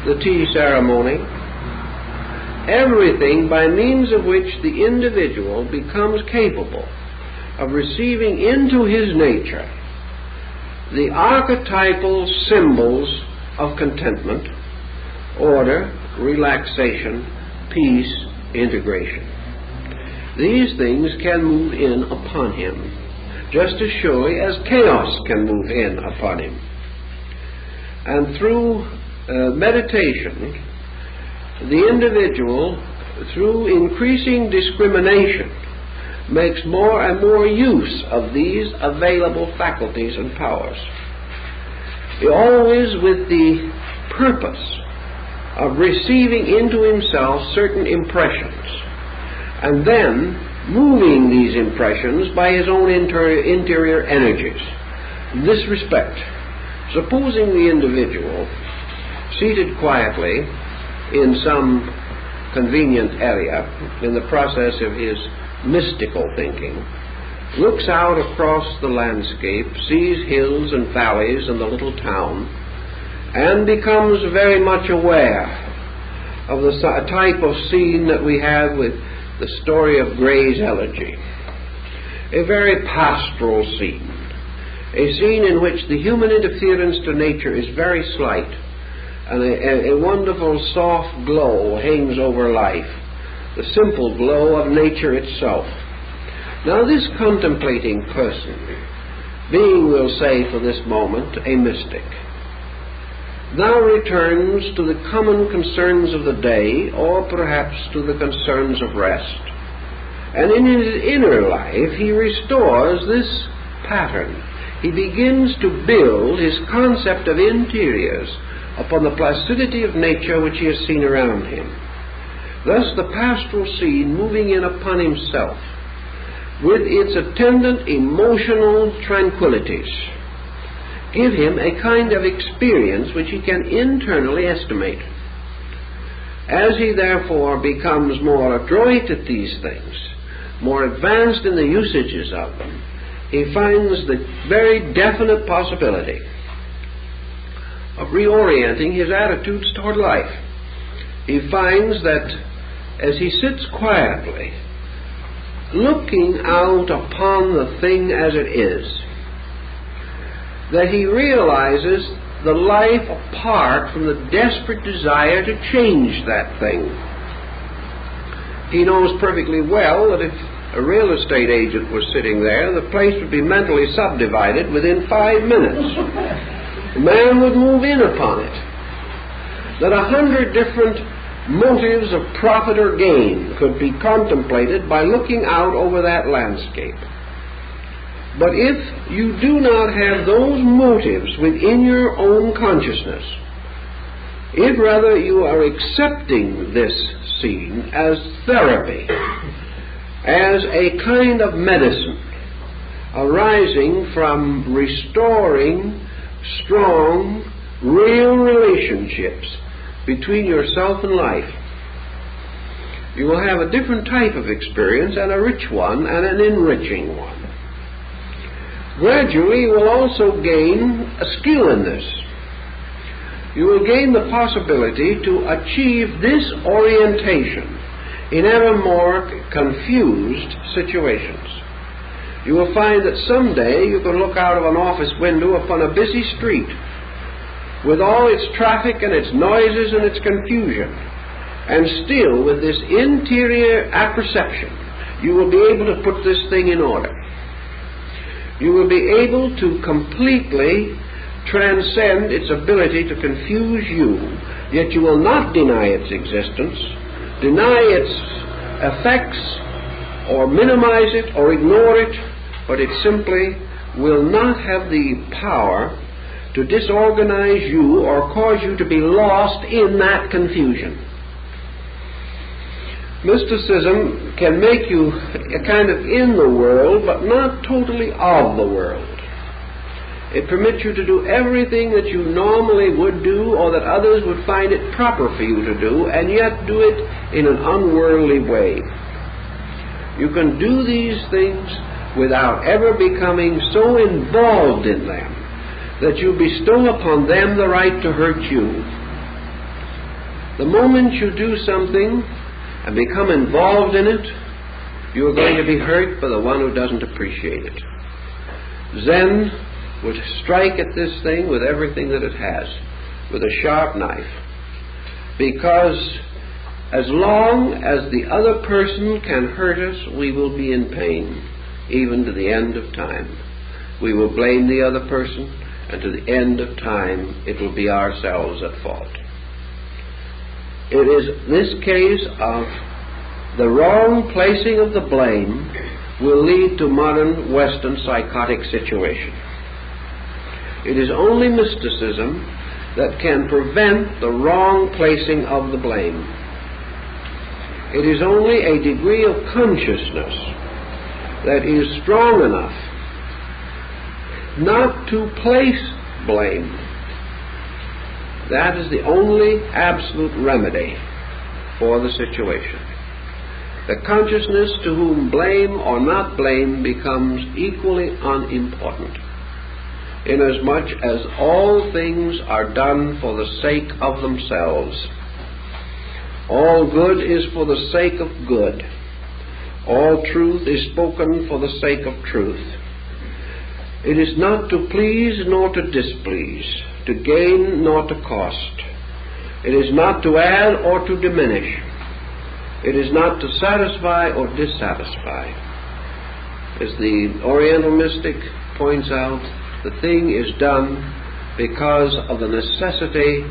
the tea ceremony, everything by means of which the individual becomes capable of receiving into his nature the archetypal symbols of contentment, order, relaxation, peace, integration. These things can move in upon him just as surely as chaos can move in upon him. And through meditation, the individual, through increasing discrimination, makes more and more use of these available faculties and powers, always with the purpose of receiving into himself certain impressions, and then moving these impressions by his own interior energies. In this respect, supposing the individual, seated quietly in some convenient area in the process of his mystical thinking, looks out across the landscape, sees hills and valleys and the little town, and becomes very much aware of the type of scene that we have with the story of Gray's Elegy. A very pastoral scene, a scene in which the human interference to nature is very slight, and a wonderful soft glow hangs over life, the simple glow of nature itself. Now, this contemplating person, being, we'll say for this moment, a mystic, now returns to the common concerns of the day, or perhaps to the concerns of rest, And in his inner life, he restores this pattern. He begins to build his concept of interiors upon the placidity of nature which he has seen around him. Thus the pastoral scene moving in upon himself with its attendant emotional tranquillities give him a kind of experience which he can internally estimate. As he therefore becomes more adroit at these things, more advanced in the usages of them, he finds the very definite possibility of reorienting his attitudes toward life. He finds that as he sits quietly, looking out upon the thing as it is, that he realizes the life apart from the desperate desire to change that thing. He knows perfectly well that if a real estate agent was sitting there, the place would be mentally subdivided within 5 minutes. A man would move in upon it. That 100 different motives of profit or gain could be contemplated by looking out over that landscape. But if you do not have those motives within your own consciousness, if rather you are accepting this scene as therapy, as a kind of medicine arising from restoring strong, real relationships between yourself and life, you will have a different type of experience, and a rich one and an enriching one. Gradually you will also gain a skill in this. You will gain the possibility to achieve this orientation in ever more confused situations. You will find that someday you can look out of an office window upon a busy street with all its traffic and its noises and its confusion, and still with this interior apperception you will be able to put this thing in order. You will be able to completely transcend its ability to confuse you, yet you will not deny its existence, deny its effects, or minimize it, or ignore it, but it simply will not have the power to disorganize you or cause you to be lost in that confusion. Mysticism can make you a kind of in the world, but not totally of the world. It permits you to do everything that you normally would do, or that others would find it proper for you to do, and yet do it in an unworldly way. You can do these things without ever becoming so involved in them that you bestow upon them the right to hurt you. The moment you do something and become involved in it, you are going to be hurt by the one who doesn't appreciate it. Zen would strike at this thing with everything that it has, with a sharp knife, because as long as the other person can hurt us, we will be in pain, even to the end of time. We will blame the other person, and to the end of time it will be ourselves at fault. It is this case of the wrong placing of the blame will lead to modern Western psychotic situation. It is only mysticism that can prevent the wrong placing of the blame. It is only a degree of consciousness that is strong enough not to place blame. That is the only absolute remedy for the situation. The consciousness to whom blame or not blame becomes equally unimportant, inasmuch as all things are done for the sake of themselves. All good is for the sake of good. All truth is spoken for the sake of truth. It is not to please nor to displease, to gain nor to cost. It is not to add or to diminish. It is not to satisfy or dissatisfy. As the Oriental mystic points out, the thing is done because of the necessity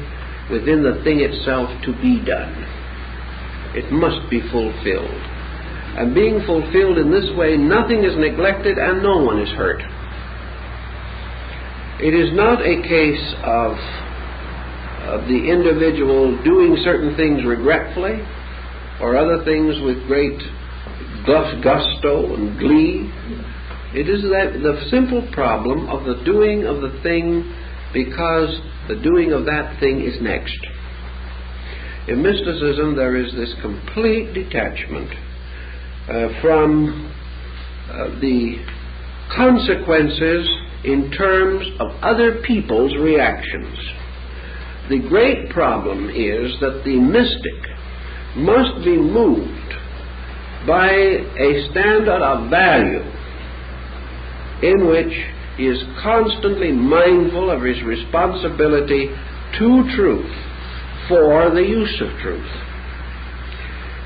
within the thing itself to be done. It must be fulfilled. And being fulfilled in this way, nothing is neglected and no one is hurt. It is not a case of the individual doing certain things regretfully or other things with great gusto and glee. It is that the simple problem of the doing of the thing because the doing of that thing is next. In mysticism, there is this complete detachment from the consequences in terms of other people's reactions. The great problem is that the mystic must be moved by a standard of value in which he is constantly mindful of his responsibility to truth for the use of truth.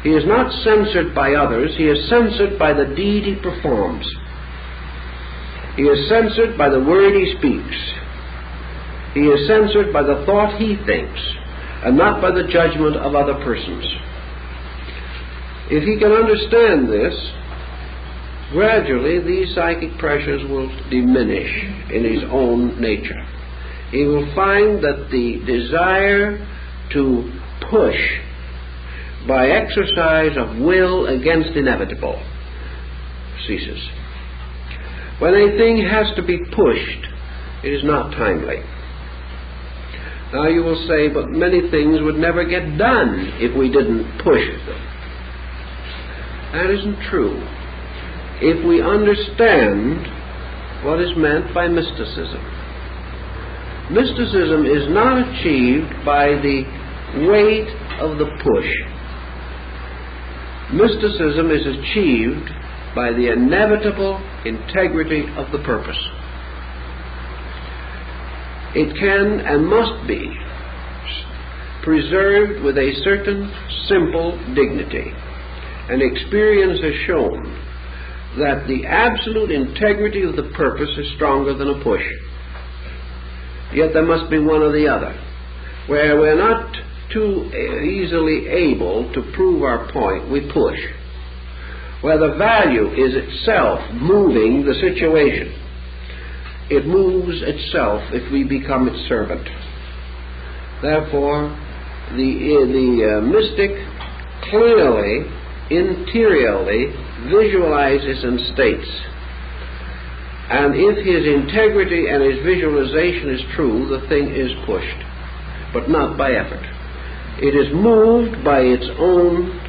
He is not censored by others, he is censored by the deed he performs. He is censored by the word he speaks. He is censored by the thought he thinks, and not by the judgment of other persons. If he can understand this, gradually these psychic pressures will diminish in his own nature. He will find that the desire to push by exercise of will against inevitable ceases. When a thing has to be pushed, it is not timely. Now you will say, but many things would never get done if we didn't push them. That isn't true. If we understand what is meant by mysticism. Mysticism is not achieved by the weight of the push. Mysticism is achieved by the inevitable integrity of the purpose. It can and must be preserved with a certain simple dignity. And experience has shown that the absolute integrity of the purpose is stronger than a push. Yet there must be one or the other. Where we're not too easily able to prove our point, we push. Where the value is itself moving the situation, it moves itself if we become its servant. Therefore, the mystic clearly, interiorly visualizes and states. And if his integrity and his visualization is true, the thing is pushed, but not by effort. It is moved by its own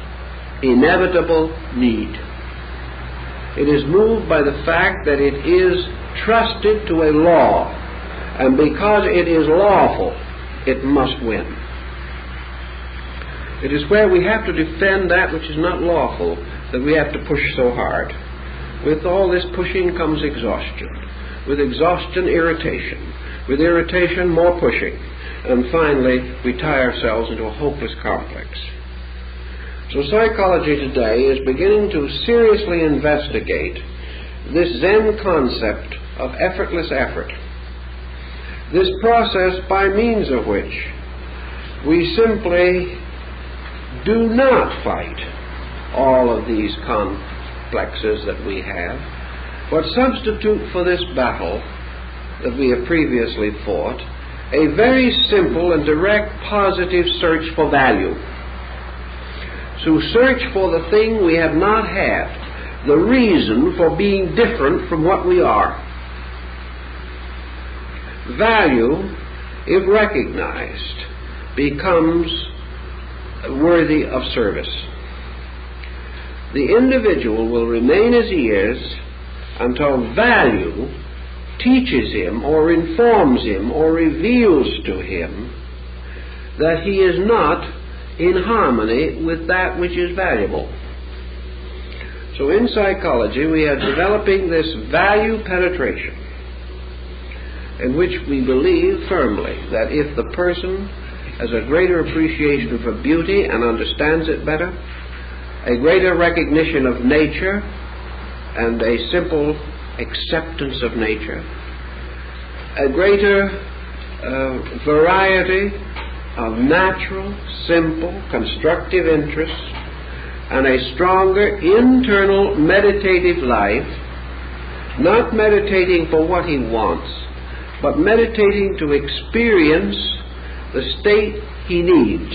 inevitable need. It is moved by the fact that it is trusted to a law, and because it is lawful, it must win. It is where we have to defend that which is not lawful that we have to push so hard. With all this pushing comes exhaustion. With exhaustion, irritation. With irritation, more pushing. And finally, we tie ourselves into a hopeless complex. So psychology today is beginning to seriously investigate this Zen concept of effortless effort. This process by means of which we simply do not fight all of these complexes that we have, but substitute for this battle that we have previously fought a very simple and direct positive search for value. So search for the thing we have not had, the reason for being different from what we are. Value, if recognized, becomes worthy of service. The individual will remain as he is until value teaches him or informs him or reveals to him that he is not in harmony with that which is valuable. So in psychology we are developing this value penetration, in which we believe firmly that if the person has a greater appreciation for beauty and understands it better, a greater recognition of nature and a simple acceptance of nature, a greater variety of natural, simple, constructive interests, and a stronger internal meditative life, not meditating for what he wants, but meditating to experience the state he needs,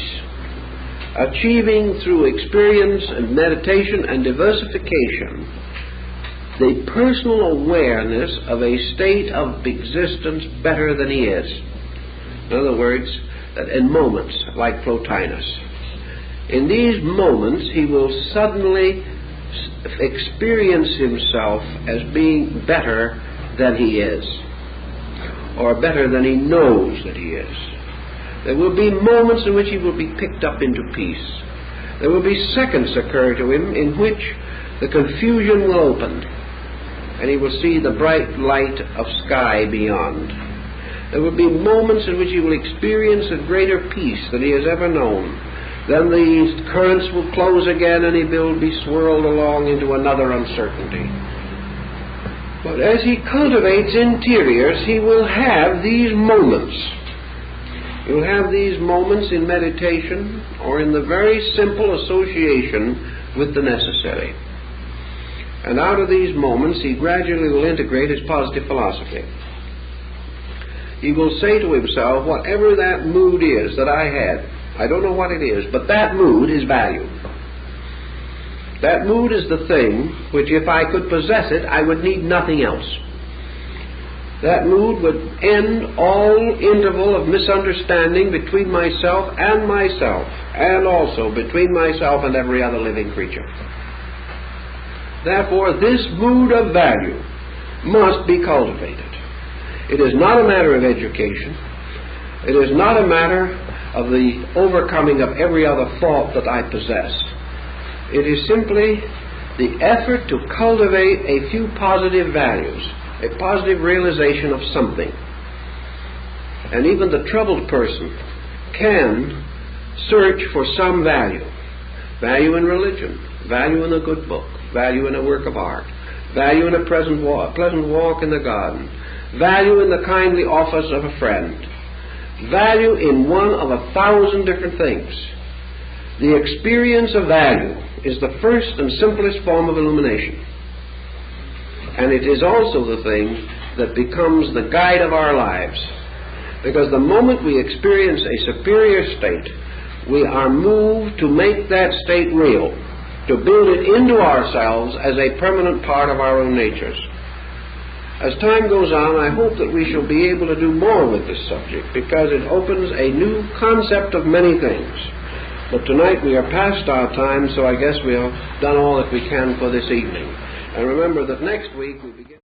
achieving through experience and meditation and diversification the personal awareness of a state of existence better than he is. In other words, that in moments like Plotinus, in these moments he will suddenly experience himself as being better than he is, or better than he knows that he is. There will be moments in which he will be picked up into peace. There will be seconds occur to him in which the confusion will open, and he will see the bright light of sky beyond. There will be moments in which he will experience a greater peace than he has ever known. Then these currents will close again, and he will be swirled along into another uncertainty. But as he cultivates interiors, he will have these moments. He will have these moments in meditation or in the very simple association with the necessary. And out of these moments, he gradually will integrate his positive philosophy. He will say to himself, whatever that mood is that I had, I don't know what it is, but that mood is value. That mood is the thing which, if I could possess it, I would need nothing else. That mood would end all interval of misunderstanding between myself, and also between myself and every other living creature. Therefore, this mood of value must be cultivated. It is not a matter of education. It is not a matter of the overcoming of every other fault that I possess. It is simply the effort to cultivate a few positive values, a positive realization of something. And even the troubled person can search for some value. Value in religion, value in a good book, value in a work of art, value in a pleasant walk in the garden, value in the kindly office of a friend, value in one of 1,000 different things. The experience of value is the first and simplest form of illumination. And it is also the thing that becomes the guide of our lives. Because the moment we experience a superior state, we are moved to make that state real, to build it into ourselves as a permanent part of our own natures. As time goes on, I hope that we shall be able to do more with this subject, because it opens a new concept of many things. But tonight we are past our time, so I guess we have done all that we can for this evening. And remember that next week we begin...